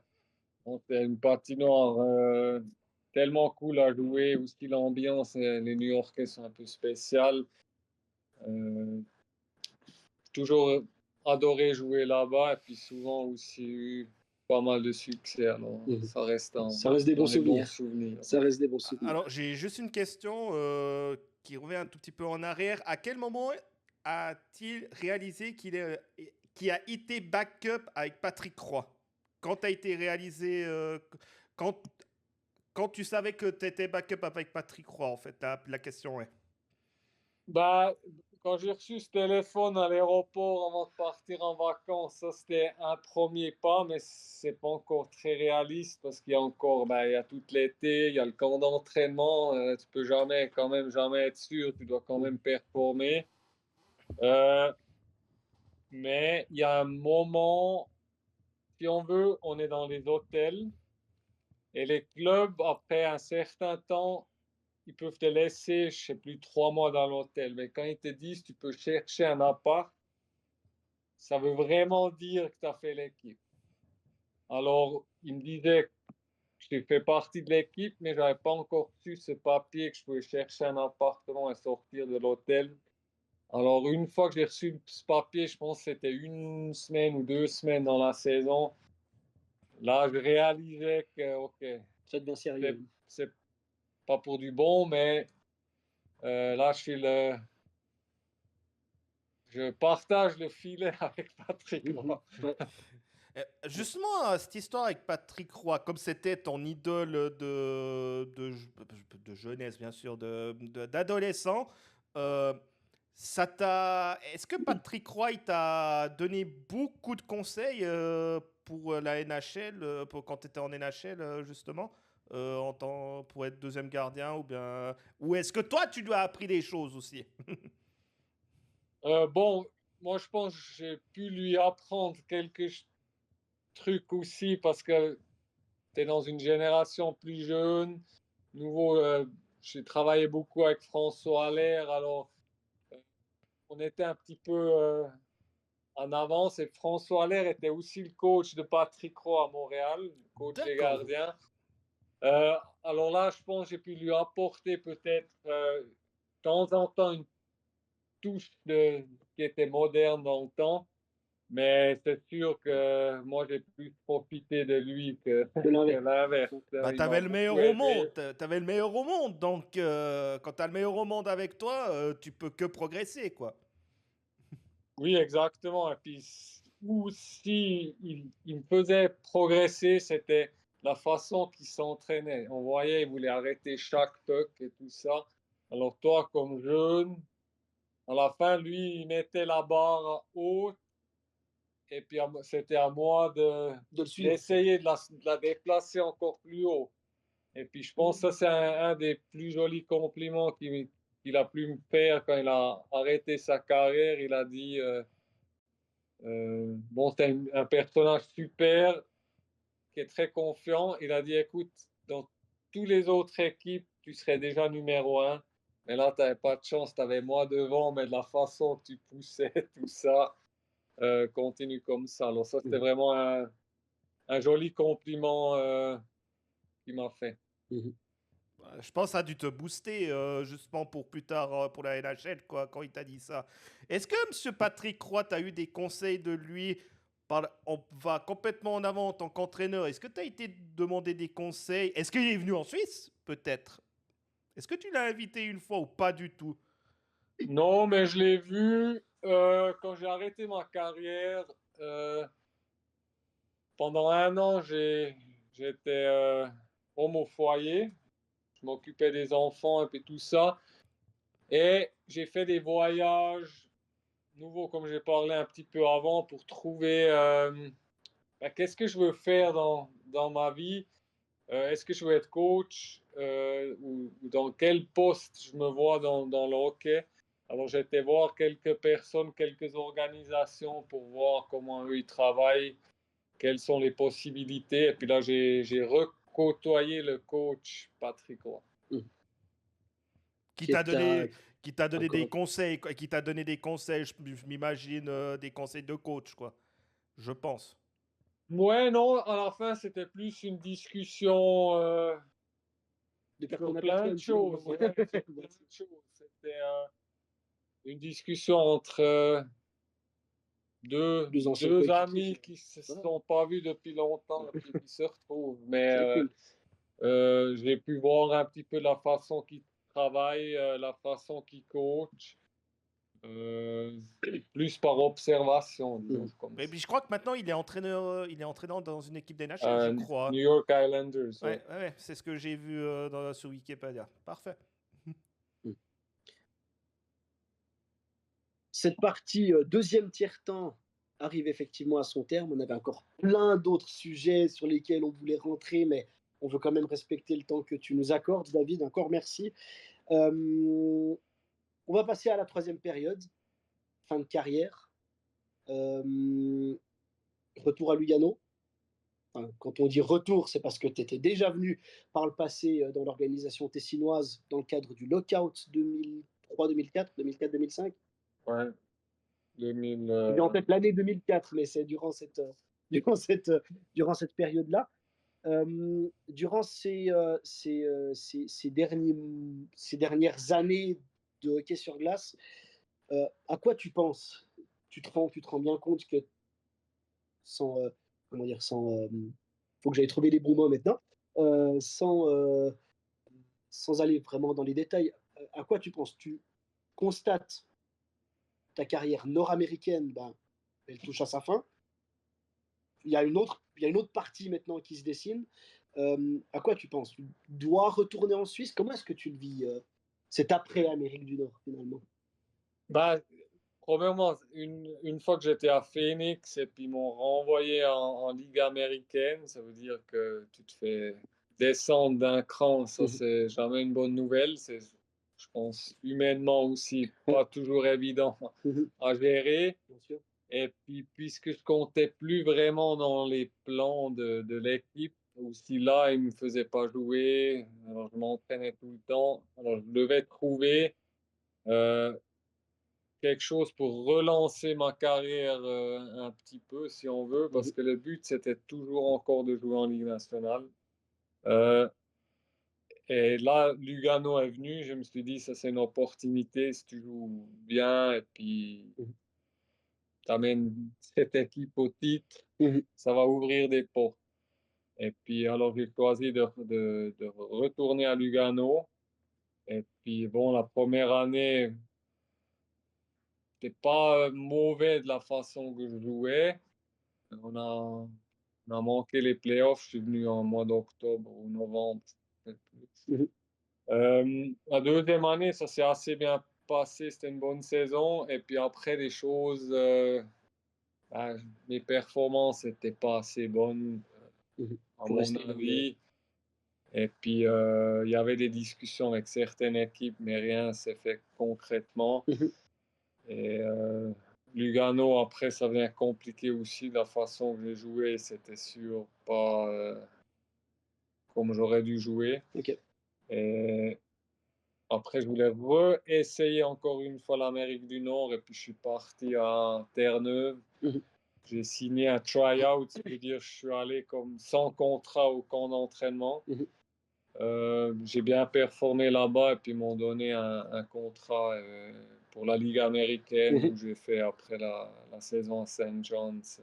c'est une patinoire tellement cool à jouer. Aussi, l'ambiance, les New-Yorkais sont un peu spéciales. Toujours adoré jouer là-bas et puis souvent aussi eu pas mal de succès. Alors, ça reste des bons souvenirs. Ça reste des bons souvenirs. Alors, j'ai juste une question qui revient un tout petit peu en arrière. À quel moment a-t-il réalisé qu'il a été backup avec Patrick Roy? Quand tu as été réalisé, quand tu savais que tu étais backup avec Patrick Roy, en fait, la question est. Bah, quand j'ai reçu ce téléphone à l'aéroport avant de partir en vacances, ça c'était un premier pas, mais c'est pas encore très réaliste parce qu'il y a encore, il y a tout l'été, il y a le camp d'entraînement, tu peux quand même jamais être sûr, tu dois quand même performer. Mais il y a un moment, si on veut, on est dans les hôtels et les clubs, après un certain temps, ils peuvent te laisser, je sais plus, 3 mois dans l'hôtel. Mais quand ils te disent tu peux chercher un appart, ça veut vraiment dire que tu as fait l'équipe. Alors, il me disait que j'ai fait partie de l'équipe, mais je n'avais pas encore su ce papier que je pouvais chercher un appartement et sortir de l'hôtel. Alors, une fois que j'ai reçu ce papier, je pense que c'était 1 semaine ou 2 semaines dans la saison, là, je réalisais que, OK, Ça devient sérieux. c'est pas pour du bon, mais là, je partage le filet avec Patrick Roy. Ouais. Justement, cette histoire avec Patrick Roy, comme c'était ton idole de jeunesse, bien sûr, d'adolescent, euh, est-ce que Patrick Roy il t'a donné beaucoup de conseils pour la NHL, quand tu étais en NHL, justement, pour être deuxième gardien, ou est-ce que toi, tu lui as appris des choses aussi? Bon, moi, je pense que j'ai pu lui apprendre quelques trucs aussi parce que tu es dans une génération plus jeune. Nouveau, j'ai travaillé beaucoup avec François Allaire, alors on était un petit peu en avance et François Allaire était aussi le coach de Patrick Roy à Montréal, le coach des D'accord. gardiens. Alors là, je pense que j'ai pu lui apporter peut-être de temps en temps une touche qui était moderne dans le temps. Mais c'est sûr que moi, j'ai plus profité de lui que, De que l'inverse. l'inverse. Bah, Il m'a t'avais le meilleur beaucoup au monde. aidé. T'avais le meilleur au monde. Donc, quand t'as le meilleur au monde avec toi, tu peux que progresser, quoi. Oui, exactement. Et puis, où si il me faisait progresser, c'était la façon qu'il s'entraînait. On voyait, il voulait arrêter chaque puck et tout ça. Alors, toi, comme jeune, à la fin, lui, il mettait la barre haute. Et puis, c'était à moi De le suivre. d'essayer de la déplacer encore plus haut. Et puis, je pense que ça, c'est un des plus jolis compliments qu'il a pu me faire quand il a arrêté sa carrière. Il a dit bon, c'est un personnage super qui est très confiant. Il a dit écoute, dans toutes les autres équipes, tu serais déjà numéro un. Mais là, tu n'avais pas de chance. Tu avais moi devant, mais de la façon que tu poussais, tout ça, continue comme ça. Alors, ça, c'était vraiment un joli compliment qu'il m'a fait. Je pense que ça a dû te booster, justement, pour plus tard, pour la NHL, quoi, quand il t'a dit ça. Est-ce que Monsieur Patrick Roy, tu as eu des conseils de lui? On va complètement en avant en tant qu'entraîneur. Est-ce que tu as été demander des conseils? Est-ce qu'il est venu en Suisse? Peut-être. Est-ce que tu l'as invité une fois ou pas du tout? Non, mais je l'ai vu quand j'ai arrêté ma carrière. Pendant un an, j'étais homme au foyer. Je m'occupais des enfants et puis tout ça. Et j'ai fait des voyages nouveaux, comme j'ai parlé un petit peu avant, pour trouver qu'est-ce que je veux faire dans ma vie. Est-ce que je veux être coach ou dans quel poste je me vois dans le hockey? Alors, j'ai été voir quelques personnes, quelques organisations pour voir comment eux ils travaillent, quelles sont les possibilités. Et puis là, j'ai recôtoyé le coach Patrick Roy. Qui Qui t'a est à- donné, qui t'a donné des encore. conseils, quoi, qui t'a donné des conseils, je m'imagine, des conseils de coach, quoi. Je pense. Ouais, non, à la fin, c'était plus une discussion De sur personne à plein de personne. choses. Ouais, sur plein de choses. C'était une discussion entre Deux anciens deux coéquipiers. amis qui se Voilà. sont pas vus depuis longtemps et puis qui se retrouvent. Mais C'est cool. j'ai pu voir un petit peu la façon qu'ils travaillent, la façon qu'ils coachent, plus par observation, disons comme Et ça. puis je crois que maintenant il est entraîneur dans une équipe d'NHL, je New crois. York Islanders, Ouais, ouais. ouais, ouais, c'est ce que j'ai vu sur Wikipédia. Parfait. Cette partie deuxième tiers-temps arrive effectivement à son terme. On avait encore plein d'autres sujets sur lesquels on voulait rentrer, mais on veut quand même respecter le temps que tu nous accordes, David. Encore merci. On va passer à la troisième période, fin de carrière. Retour à Lugano. Enfin, quand on dit retour, c'est parce que tu étais déjà venu par le passé dans l'organisation tessinoise dans le cadre du lockout 2003-2004, 2004-2005. Ouais. 2000, J'ai en tête l'année 2004, mais c'est durant cette période-là. Durant ces dernières années de hockey sur glace, à quoi tu penses? Tu te rends bien compte que sans, comment dire, faut que j'aille trouver les bons mots maintenant, euh, sans, euh, sans aller vraiment dans les détails, à quoi tu penses? Tu constates ta carrière nord-américaine, ben, elle touche à sa fin. Il y a une autre partie maintenant qui se dessine. À quoi tu penses? Tu dois retourner en Suisse? Comment est-ce que tu le vis, cet après-Amérique du Nord, finalement? bah, premièrement, une fois que j'étais à Phoenix et puis ils m'ont renvoyé en Ligue américaine, ça veut dire que tu te fais descendre d'un cran. Ça, Mhm. c'est jamais une bonne nouvelle. C'est, je pense, humainement aussi pas toujours évident Mhm. à gérer. Bien sûr. Et puis, puisque je comptais plus vraiment dans les plans de l'équipe, aussi là, ils me faisaient pas jouer. Alors, je m'entraînais tout le temps. Alors, je devais trouver euh, quelque chose pour relancer ma carrière un petit peu, si on veut, parce Mhm. que le but, c'était toujours encore de jouer en Ligue nationale. Euh, et là, Lugano est venu. Je me suis dit, ça, c'est une opportunité si tu joues bien et puis Mhm. tu amènes cette équipe au titre, Mhm. ça va ouvrir des portes. Et puis, alors, j'ai choisi de retourner à Lugano. Et puis, bon, la première année, c'était pas mauvais de la façon que je jouais. On a manqué les playoffs. Je suis venu en mois d'octobre ou novembre. Peut-être plus. Mhm. La deuxième année, ça s'est assez bien passé. C'était une bonne saison. Et puis après, les choses, ben, mes performances n'étaient pas assez bonnes, Mhm. à Pour mon rester dans le. avis. Et puis, il y avait des discussions avec certaines équipes, mais rien ne s'est fait concrètement. Mhm. Et Lugano, après, ça devient compliqué aussi. La façon que j'ai joué, c'était sûr pas comme j'aurais dû jouer. Ok. Et après, je voulais réessayer encore une fois l'Amérique du Nord. Et puis, je suis parti à Terre-Neuve. Mhm. J'ai signé un try-out, c'est-à-dire je suis allé comme sans contrat au camp d'entraînement. Mhm. J'ai bien performé là-bas et puis ils m'ont donné un contrat pour la Ligue américaine Mhm. où j'ai fait après la saison à St. John's.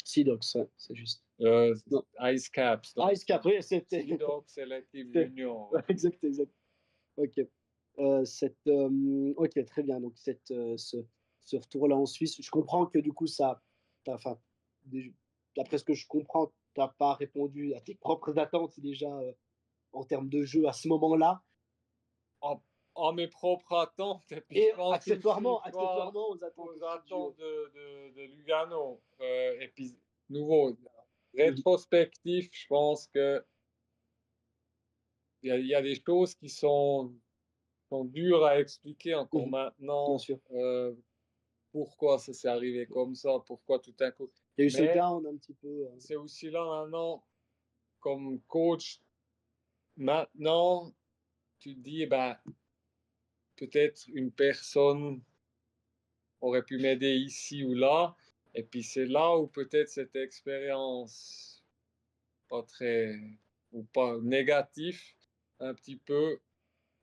Sea Dogs, ouais, c'est juste. Euh, Non. Ice Caps, donc Ice Cap, oui, c'était. Sea Dogs, c'est l'équipe c'est- junior. ouais, exact, exact. Ok. Ok, très bien. Donc, ce retour-là en Suisse, je comprends que du coup, enfin, d'après ce que je comprends, tu n'as pas répondu à tes propres attentes déjà en termes de jeu à ce moment-là. À, à mes propres attentes et puis Et je pense aussi pas accessoirement aux attentes aux aussi du jeu. attentes de Lugano. Et puis, nouveau, Mhm. rétrospectif, je pense que il y a des choses qui sont dures à expliquer encore Mhm. Bien maintenant. sûr. Pourquoi ça s'est arrivé comme ça, pourquoi tout à coup. Il y a eu ce Mais down un petit peu. c'est aussi là maintenant, comme coach, maintenant, tu te dis, eh ben, peut-être une personne aurait pu m'aider ici ou là. Et puis c'est là où peut-être cette expérience, pas très, ou pas négatif, un petit peu,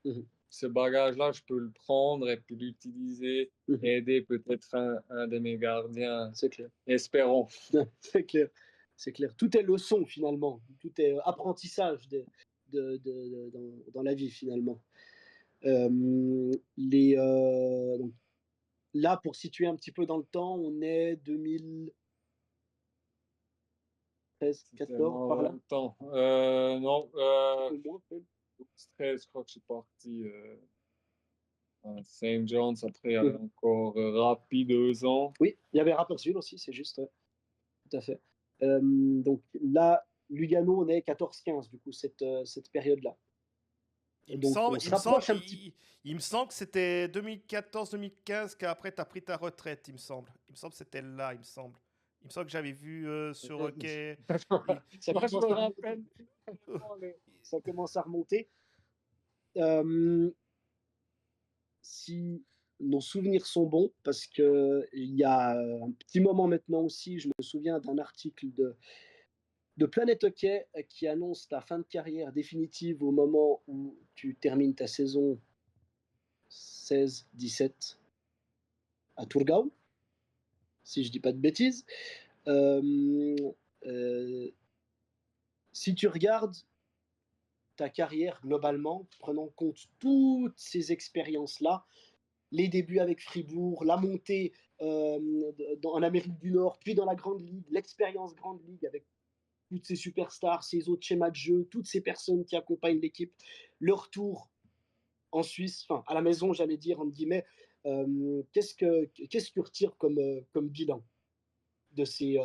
Mhm. ce bagage-là, je peux le prendre et puis l'utiliser, Mhm. aider peut-être un de mes gardiens. C'est clair. Espérons. C'est clair. C'est clair. Tout est leçon finalement. Tout est apprentissage dans la vie finalement. Donc, là, pour situer un petit peu dans le temps, on est 2013, C'était 14 par là. longtemps. Non, Au moins, peut-être. 13, je crois que je suis parti à St. John's. Après, il y avait Mhm. encore Rapid 2 ans. Oui, il y avait Rapperswil aussi, c'est juste, ouais, tout à fait. Donc là, Lugano, on est 14-15, du coup, cette période-là. Il me Donc semble, on se il me semble, rapproche un petit peu. il me semble que c'était 2014-2015 qu'après tu as pris ta retraite, il me semble. Il me semble que c'était là, il me semble. Il me semble que j'avais vu sur Hockey. il- Ça Moi, je commence me à remonter. rappelle tellement Ça commence à remonter. Euh, si nos souvenirs sont bons parce qu'il y a un petit moment maintenant aussi, je me souviens d'un article de Planète Hockey qui annonce ta fin de carrière définitive au moment où tu termines ta saison 16-17 à Tourgau, si je dis pas de bêtises. Euh, euh, si tu regardes ta carrière globalement, prenant en compte toutes ces expériences-là, les débuts avec Fribourg, la montée en Amérique du Nord, puis dans la Grande Ligue, l'expérience Grande Ligue avec toutes ces superstars, ces autres schémas de jeu, toutes ces personnes qui accompagnent l'équipe, le retour en Suisse, enfin à la maison, j'allais dire, entre guillemets, qu'est-ce que tu retires comme bilan de ces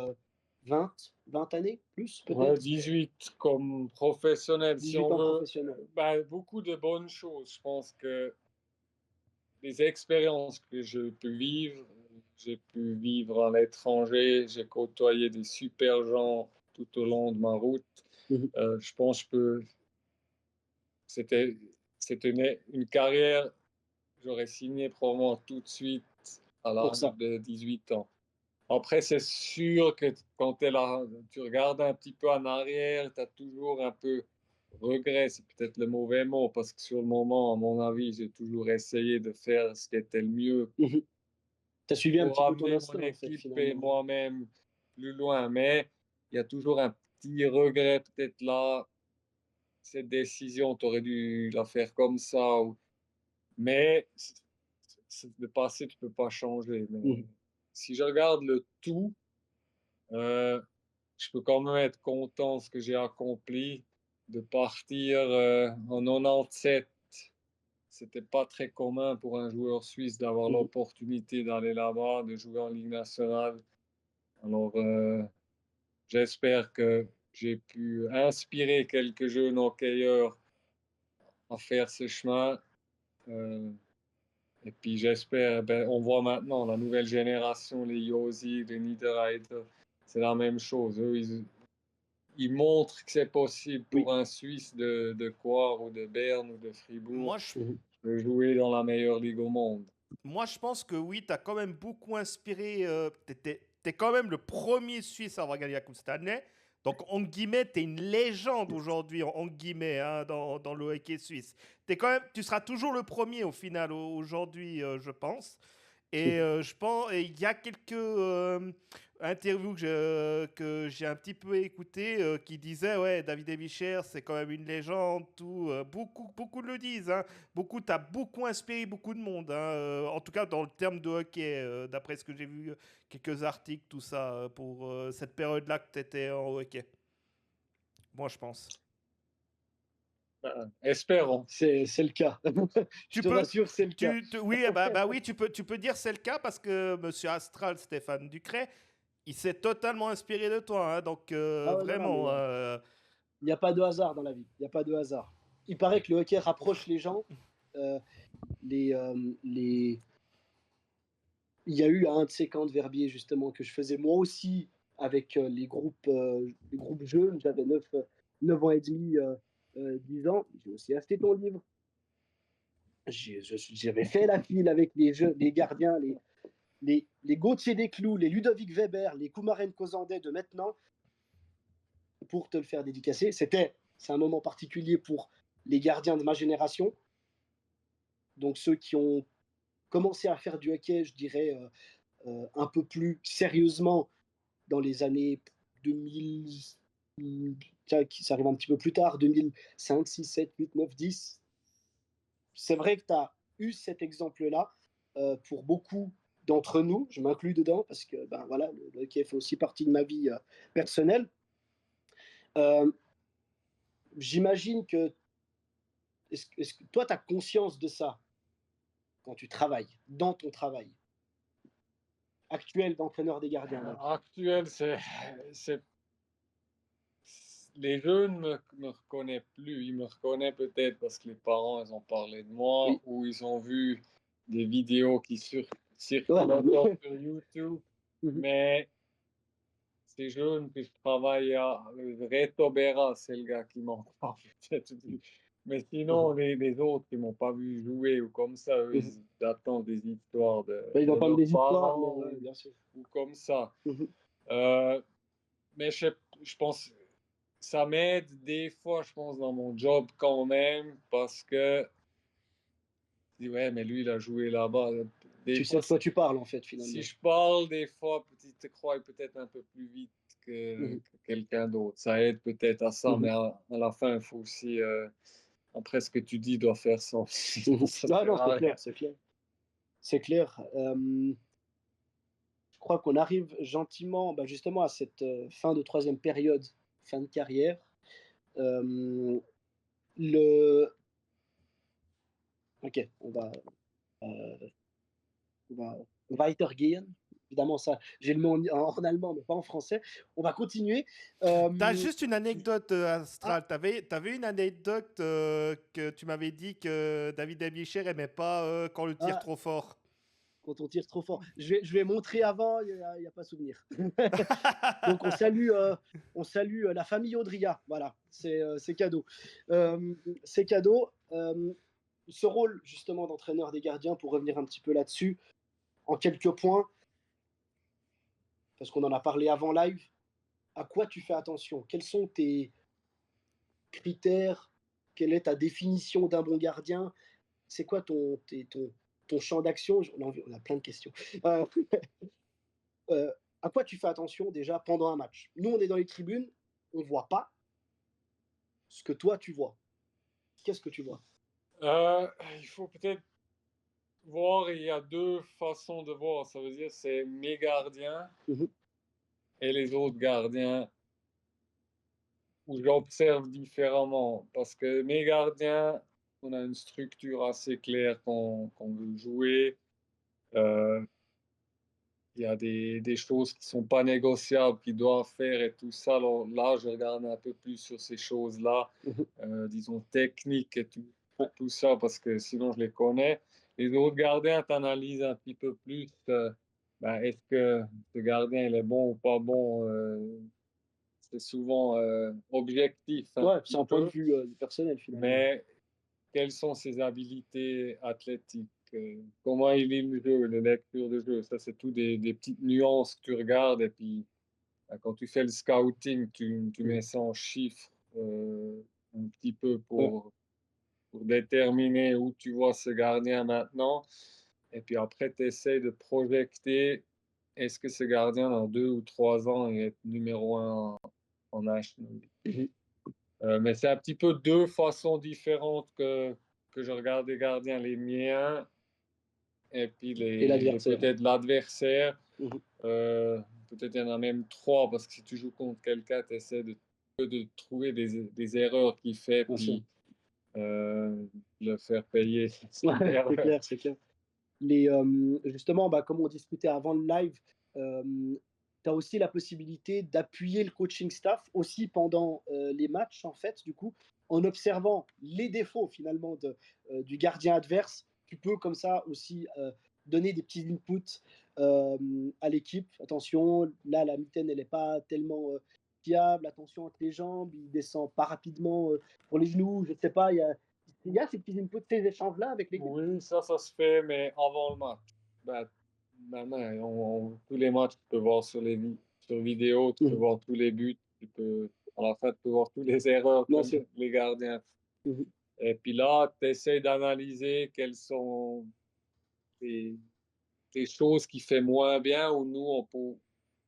20 années, plus Ouais, peut-être 18 comme professionnel, si 18 on ans veut. professionnels. Ben, beaucoup de bonnes choses. Je pense que les expériences que j'ai pu vivre à l'étranger, j'ai côtoyé des super gens tout au long de ma route. Mhm. Je pense que c'était une carrière, j'aurais signé probablement tout de suite à Pour l'âge ça. de 18 ans. Après, c'est sûr que quand tu regardes un petit peu en arrière, tu as toujours un peu regret, c'est peut-être le mauvais mot, parce que sur le moment, à mon avis, j'ai toujours essayé de faire ce qui était le mieux Mhm. Tu as suivi un pour petit peu ton amener mon instinct, en fait, équipe et finalement. moi-même plus loin. Mais il y a toujours un petit regret, peut-être là, cette décision, tu aurais dû la faire comme ça. Mais le passé, tu ne peux pas changer. Mais Mhm. si je regarde le tout, euh, je peux quand même être content de ce que j'ai accompli, de partir en 97. C'était pas très commun pour un joueur suisse d'avoir Mhm. l'opportunité d'aller là-bas, de jouer en Ligue nationale. Alors, j'espère que j'ai pu inspirer quelques jeunes hockeyeurs à faire ce chemin. Euh, et puis j'espère, ben, on voit maintenant la nouvelle génération, les Josi, les Niederreiter, c'est la même chose. Eux, ils montrent que c'est possible Oui. pour un Suisse de Coire ou de Berne ou de Fribourg Moi, je, Mhm. de jouer dans la meilleure ligue au monde. moi, je pense que oui, tu as quand même beaucoup inspiré. T'es quand même le premier Suisse à avoir gagné la Coupe Stanley. Donc, en guillemets, tu es une légende aujourd'hui, en guillemets, hein, dans le hockey suisse. Tu seras toujours le premier au final aujourd'hui, je pense. Et je pense, il y a quelques interviews que j'ai un petit peu écoutées qui disaient, ouais, David Evicher, c'est quand même une légende, tout. Beaucoup le disent, hein. T'as beaucoup inspiré beaucoup de monde, hein, en tout cas dans le terme de hockey, d'après ce que j'ai vu, quelques articles, tout ça, pour cette période-là que tu étais en hockey. Moi, je pense. Espérons. C'est le cas. Je Tu te peux, rassure, c'est le cas. oui, oui, tu peux dire c'est le cas parce que Monsieur Astral, Stéphane Ducret, il s'est totalement inspiré de toi, hein, donc Ah ouais, non, non, mais vraiment. il n'y a pas de hasard dans la vie. Il n'y a pas de hasard. Il paraît que le hockey rapproche les gens. Euh, les... Il y a eu un de ces camps de Verbier, justement, que je faisais moi aussi avec les groupes jeunes. J'avais 9 ans et demi, 10 ans. J'ai aussi acheté ton livre. J'avais fait la file avec les gardiens, les Gauthier Desclous, les Ludovic Weber, les Koumaren Kozandé de maintenant pour te le faire dédicacer. C'est un moment particulier pour les gardiens de ma génération. Donc ceux qui ont commencé à faire du hockey, je dirais, un peu plus sérieusement dans les années 2000, ça arrive un petit peu plus tard, 2005, 6, 7, 8, 9, 10. C'est vrai que tu as eu cet exemple-là pour beaucoup d'entre nous, je m'inclus dedans parce que ben, voilà, le hockey fait aussi partie de ma vie personnelle. Euh, J'imagine que, est-ce que toi, tu as conscience de ça quand tu travailles, dans ton travail actuel d'entraîneur des gardiens là. Actuel, les jeunes me reconnaissent plus. Ils me reconnaissent peut-être parce que les parents, ils ont parlé de moi Oui. ou ils ont vu des vidéos qui circulent Ouais. encore sur YouTube. Mhm. Mais ces jeunes que je travaille à, Reto Berra, c'est le gas qui m'en parle peut-être. Mais Mhm. sinon, les autres qui m'ont pas vu jouer ou comme ça, eux, Mhm. ils attendent des histoires Bah, ils de entendent leurs des histoires, mais parents ouais, bien sûr. ou comme ça. Mhm. Euh, mais je pense ça m'aide des fois, je pense, dans mon job quand même, parce que je dis, ouais, mais lui, il a joué là-bas. Des Tu sais fois, de quoi tu parles, en fait, si finalement. je parle, des fois, tu te crois peut-être un peu plus vite Mhm. que quelqu'un d'autre. Ça aide peut-être à ça, mais Mhm. à la fin, il faut aussi, après ce que tu dis, doit faire sens. Sinon, Mhm. ça Ah sert non, à c'est clair, rien. c'est clair. C'est clair. Je crois qu'on arrive gentiment, bah, justement, à cette fin de troisième période, fin de carrière. Euh, le... Ok, euh, on va weitergehen. Évidemment, ça, j'ai le mot en allemand, mais pas en français. On va continuer. T'as Euh, juste une anecdote, ah, Astral. T'avais une anecdote que tu m'avais dit que David Abicher aimait pas quand le tire ah, trop fort. quand on tire trop fort. Je vais montrer avant, il n'y a pas souvenir. Donc on salue la famille Audria. Voilà, c'est cadeau. C'est cadeau. Ce rôle justement d'entraîneur des gardiens, pour revenir un petit peu là-dessus, en quelques points, parce qu'on en a parlé avant live, à quoi tu fais attention? Quels sont tes critères? Quelle est ta définition d'un bon gardien? C'est quoi ton champ d'action? On a plein de questions. Euh, euh, à quoi tu fais attention déjà pendant un match? Nous, on est dans les tribunes, on ne voit pas ce que toi tu vois. Qu'est-ce que tu vois? Euh, il faut peut-être voir, il y a deux façons de voir. Ça veut dire, c'est mes gardiens Mhm. et les autres gardiens où j'observe différemment. Parce que mes gardiens, on a une structure assez claire qu'on veut jouer. Euh, il y a des choses qui sont pas négociables, qu'ils doivent faire et tout ça. Alors là, je regarde un peu plus sur ces choses-là, Mhm. disons techniques et Ouais. tout ça, parce que sinon je les connais. Les autres gardiens, tu analyses un petit peu plus. Ben, est-ce que ce gardien il est bon ou pas bon? C'est souvent objectif un Ouais, c'est petit un point de peu, vue personnel finalement. mais quelles sont ses habilités athlétiques, comment il lit le jeu, les lectures de jeu. Ça, c'est tout des petites nuances que tu regardes. Et puis, quand tu fais le scouting, tu mets Mhm. ça en chiffres un petit peu Ouais. pour déterminer où tu vois ce gardien maintenant. Et puis après, tu essaies de projeter est-ce que ce gardien, dans 2 ou 3 ans, il est numéro un en National League. Mhm. Mais c'est un petit peu deux façons différentes que je regarde les gardiens, les miens et puis Et les l'adversaire. peut-être l'adversaire. Mhm. Euh, Peut-être il y en a même trois, parce que si tu joues contre quelqu'un, tu essaies de trouver des erreurs qu'il fait, Bien sûr. puis euh, le faire payer ses Ouais, c'est erreurs. clair, c'est clair. Justement, bah, comme on discutait avant le live, tu as aussi la possibilité d'appuyer le coaching staff aussi pendant les matchs, en fait, du coup, en observant les défauts finalement du gardien adverse. Tu peux comme ça aussi donner des petits inputs à l'équipe. Attention, là, la mitaine, elle n'est pas tellement fiable. Attention entre les jambes, il descend pas rapidement pour les genoux. Je ne sais pas, il y a ces petits inputs, ces échanges-là avec l'équipe. Oui, ça se fait, mais avant le match. Ben, maintenant, tous les matchs, tu peux voir sur vidéo, tu peux Mhm. voir tous les buts, à la fin, tu peux voir toutes les erreurs que Bien sûr. les gardiens font. Mhm. Et puis là, tu essaies d'analyser quelles sont les, les choses qu'il fait moins bien, où nous,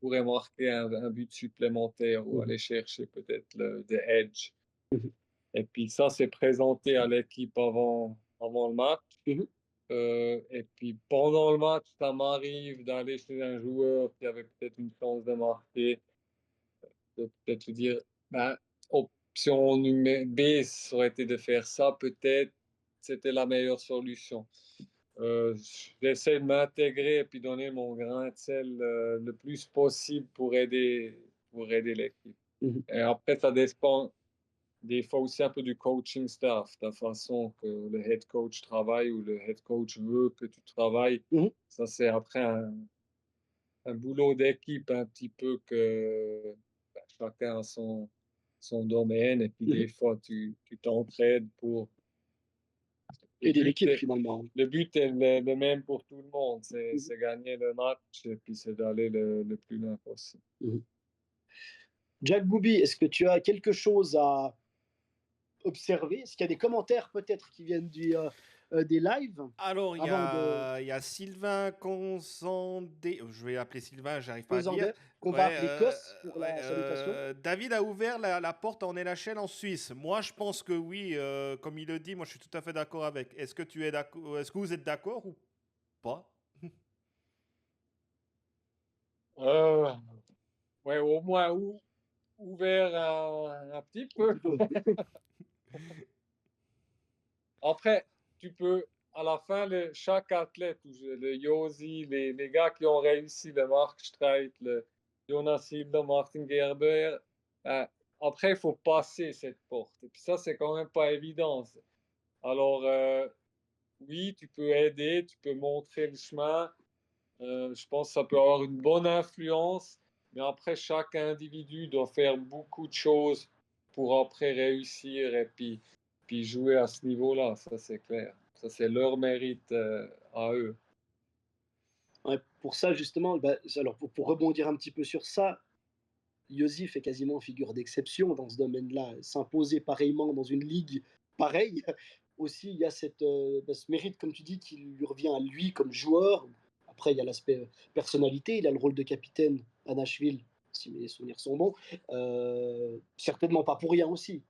pourrait marquer un but supplémentaire ou Mhm. aller chercher peut-être le edge. Mhm. Et puis ça, c'est présenté à l'équipe avant le match. Mhm. Et puis pendant le match, ça m'arrive d'aller chez un joueur qui avait peut-être une chance de marquer, de peut-être lui dire, ben, option numéro B, ça aurait été de faire ça, peut-être c'était la meilleure solution. J'essaie de m'intégrer et puis donner mon grain de sel le plus possible pour aider l'équipe. Mhm. Et après, ça dépend des fois aussi un peu du coaching staff, la façon que le head coach travaille ou le head coach veut que tu travailles. Mhm. Ça, c'est après un boulot d'équipe un petit peu que ben, chacun a son domaine. Et puis, des fois, tu t'entraides pour... Aider l'équipe, finalement. Le but est le même pour tout le monde. C'est gagner le match et puis c'est d'aller le plus loin possible. Jack Booby, est-ce que tu as quelque chose à observer? Est-ce qu'il y a des commentaires peut-être qui viennent des lives? Alors, il y Avant a Sylvain Consandé, je vais appeler Sylvain, j'arrive pas à dire. Cosandé, qu'on va appeler Cos pour la salutation. David a ouvert la porte en NHL en Suisse. Moi, je pense que oui, comme il le dit, moi je suis tout à fait d'accord avec. Est-ce que tu es d'accord? Est-ce que vous êtes d'accord ou pas? Ouais, au moins ouvert un petit peu. Après, tu peux, à la fin, chaque athlète, le Josi, les gars qui ont réussi, le Mark Streit, le Jonas Hilda, Martin Gerber, après, il faut passer cette porte. Et puis ça, c'est quand même pas évident. Alors, oui, tu peux aider, tu peux montrer le chemin. Je pense que ça peut avoir une bonne influence, mais après, chaque individu doit faire beaucoup de choses pour après réussir et puis jouer à ce niveau-là, ça c'est clair. Ça, c'est leur mérite à eux. Ouais, pour ça, justement, alors pour rebondir un petit peu sur ça, Yosif est quasiment figure d'exception dans ce domaine-là. S'imposer pareillement dans une ligue pareille, aussi, il y a ce mérite, comme tu dis, qui lui revient à lui comme joueur. Après, il y a l'aspect personnalité. Il a le rôle de capitaine à Nashville, si mes souvenirs sont bons. Certainement pas pour rien aussi.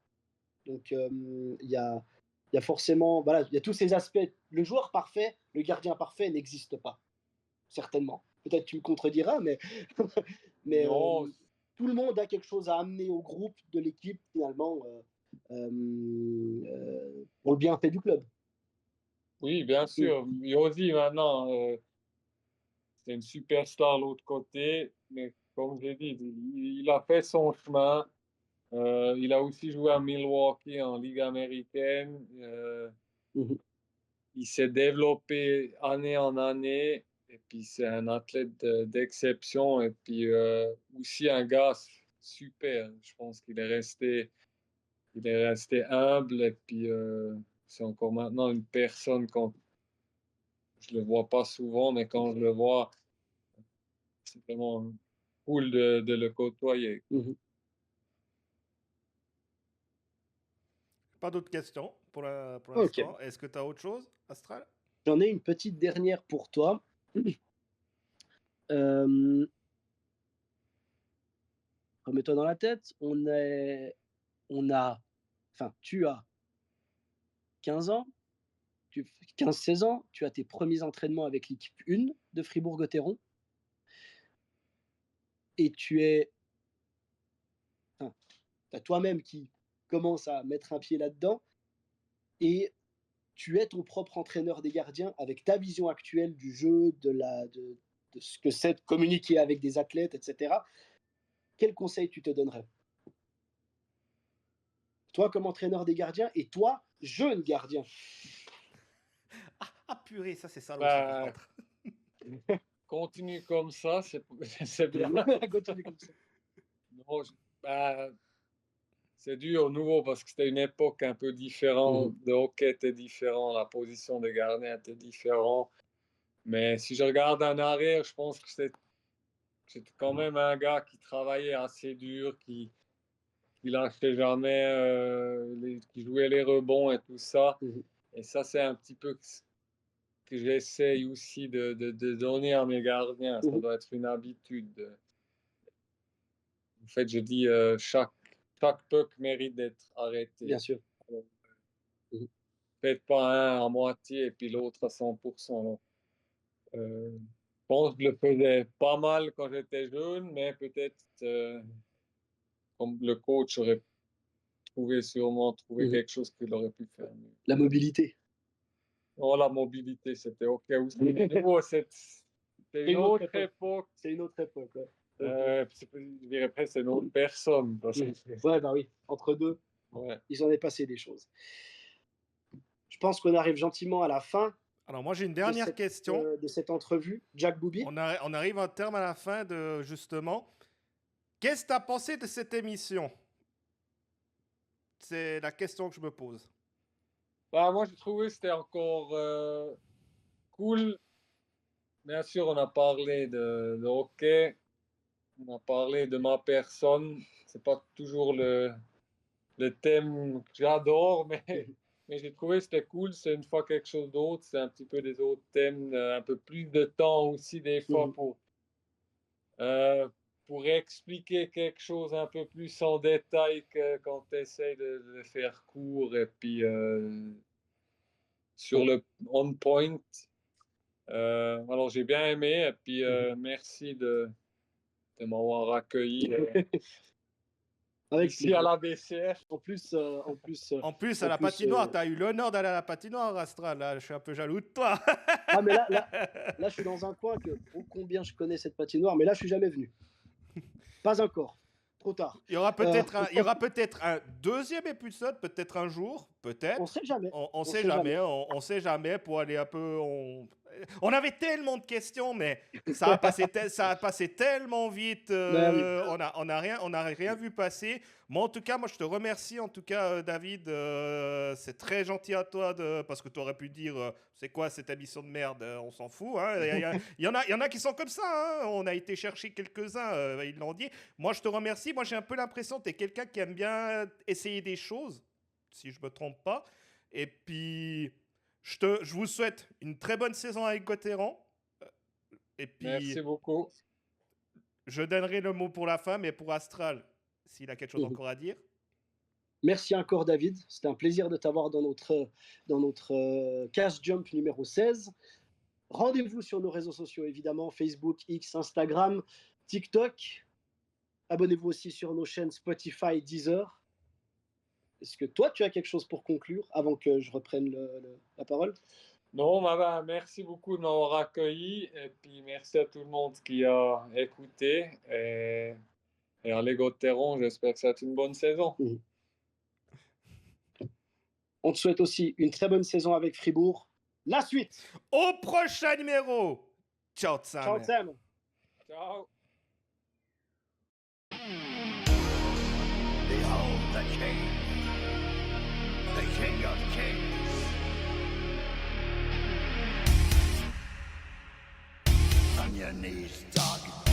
Donc, il y a forcément, voilà, il y a tous ces aspects. Le joueur parfait, le gardien parfait n'existe pas, certainement. Peut-être tu me contrediras, mais, mais tout le monde a quelque chose à amener au groupe, de l'équipe, finalement, pour le bienfait du club. Oui, bien sûr. Yosi, maintenant, c'est une superstar de l'autre côté, mais comme j'ai dit, il a fait son chemin. Il a aussi joué à Milwaukee en Ligue américaine. Il s'est développé année en année. Et puis, c'est un athlète d'exception. Et puis, aussi un gars super. Je pense qu'il est resté humble. Et puis, c'est encore maintenant une personne quand je le vois pas souvent, mais quand je le vois, c'est vraiment cool de le côtoyer. Pas d'autres questions pour l'instant. Okay. Est-ce que tu as autre chose, Astral? J'en ai une petite dernière pour toi. Remets-toi dans la tête. Tu as 15 ans, 15-16 ans, tu as tes premiers entraînements avec l'équipe 1 de Fribourg-Gotteron. Et t'as toi-même qui commence à mettre un pied là-dedans. Et tu es ton propre entraîneur des gardiens avec ta vision actuelle du jeu, de ce que c'est de communiquer avec des athlètes, etc. Quel conseil tu te donnerais? Toi, comme entraîneur des gardiens, et toi, jeune gardien. Ah purée, ça c'est ça Bah, continue comme ça, c'est bien. Continue comme ça. Non, c'est dur au nouveau parce que c'était une époque un peu différente. Le hockey était différent, la position de gardien était différente. Mais si je regarde en arrière, je pense que c'était quand même un gars qui travaillait assez dur, qui lâchait jamais, qui jouait les rebonds et tout ça. Et ça, c'est un petit peu que j'essaye aussi de donner à mes gardiens. Ça doit être une habitude. En fait, je dis chaque puck mérite d'être arrêté. Bien sûr. Faites pas un à moitié et puis l'autre à 100%. Je pense que je le faisais pas mal quand j'étais jeune, mais peut-être comme le coach aurait sûrement trouvé quelque chose qu'il aurait pu faire mieux. La mobilité. Non, la mobilité, c'était OK aussi. Mais nouveau, c'est une autre époque. C'est une autre époque, ouais. Je dirais presque c'est une autre personne. Parce que... Ouais, bah oui, entre deux, il en est passé des choses. Je pense qu'on arrive gentiment à la fin. Alors moi j'ai une dernière question de cette entrevue. Jack Booby. On arrive en terme à la fin de justement. Qu'est-ce que tu as pensé de cette émission? C'est la question que je me pose. Bah, moi, j'ai trouvé que c'était encore cool. Bien sûr, on a parlé de hockey, on a parlé de ma personne. C'est pas toujours le thème que j'adore, mais j'ai trouvé que c'était cool. C'est une fois quelque chose d'autre. C'est un petit peu des autres thèmes, un peu plus de temps aussi, des fois, pour expliquer quelque chose un peu plus en détail que quand tu essaies de le faire court et puis sur le on point. Alors, j'ai bien aimé et puis merci de m'avoir accueilli Avec ici à plaisir. la BCF. En plus, En plus, à la patinoire, tu as eu l'honneur d'aller à la patinoire, Astral. Là, je suis un peu jaloux de toi. Ah, mais là, je suis dans un coin que, ô combien je connais cette patinoire, mais là, je suis jamais venu. Pas encore. Trop tard. Il y aura peut-être un deuxième épisode, peut-être un jour, peut-être. On sait jamais. On sait jamais. On sait jamais pour aller un peu. On avait tellement de questions, mais ça a passé tellement vite. On a rien vu passer. Mais en tout cas, moi, je te remercie. En tout cas, David, c'est très gentil à toi parce que tu aurais pu dire, c'est quoi cette émission de merde, on s'en fout. Hein. Il y en a qui sont comme ça. Hein. On a été chercher quelques-uns, ils l'ont dit. Moi, je te remercie. Moi, j'ai un peu l'impression que tu es quelqu'un qui aime bien essayer des choses, si je me trompe pas. Et puis, je vous souhaite une très bonne saison avec Gauthieron. Et puis, merci beaucoup. Je donnerai le mot pour la fin, mais pour Astral, s'il a quelque chose encore à dire. Merci encore, David. C'était un plaisir de t'avoir dans notre Cash Jump numéro 16. Rendez-vous sur nos réseaux sociaux, évidemment, Facebook, X, Instagram, TikTok. Abonnez-vous aussi sur nos chaînes Spotify, Deezer. Est-ce que toi, tu as quelque chose pour conclure avant que je reprenne la parole? Non, merci beaucoup de m'avoir accueilli et puis merci à tout le monde qui a écouté. Et à Gauthieron, j'espère que ça va être une bonne saison. On te souhaite aussi une très bonne saison avec Fribourg. La suite! Au prochain numéro! Ciao, Sam! Ciao, Sam! Ciao! Behold the king, the king of kings. On your knees, dog.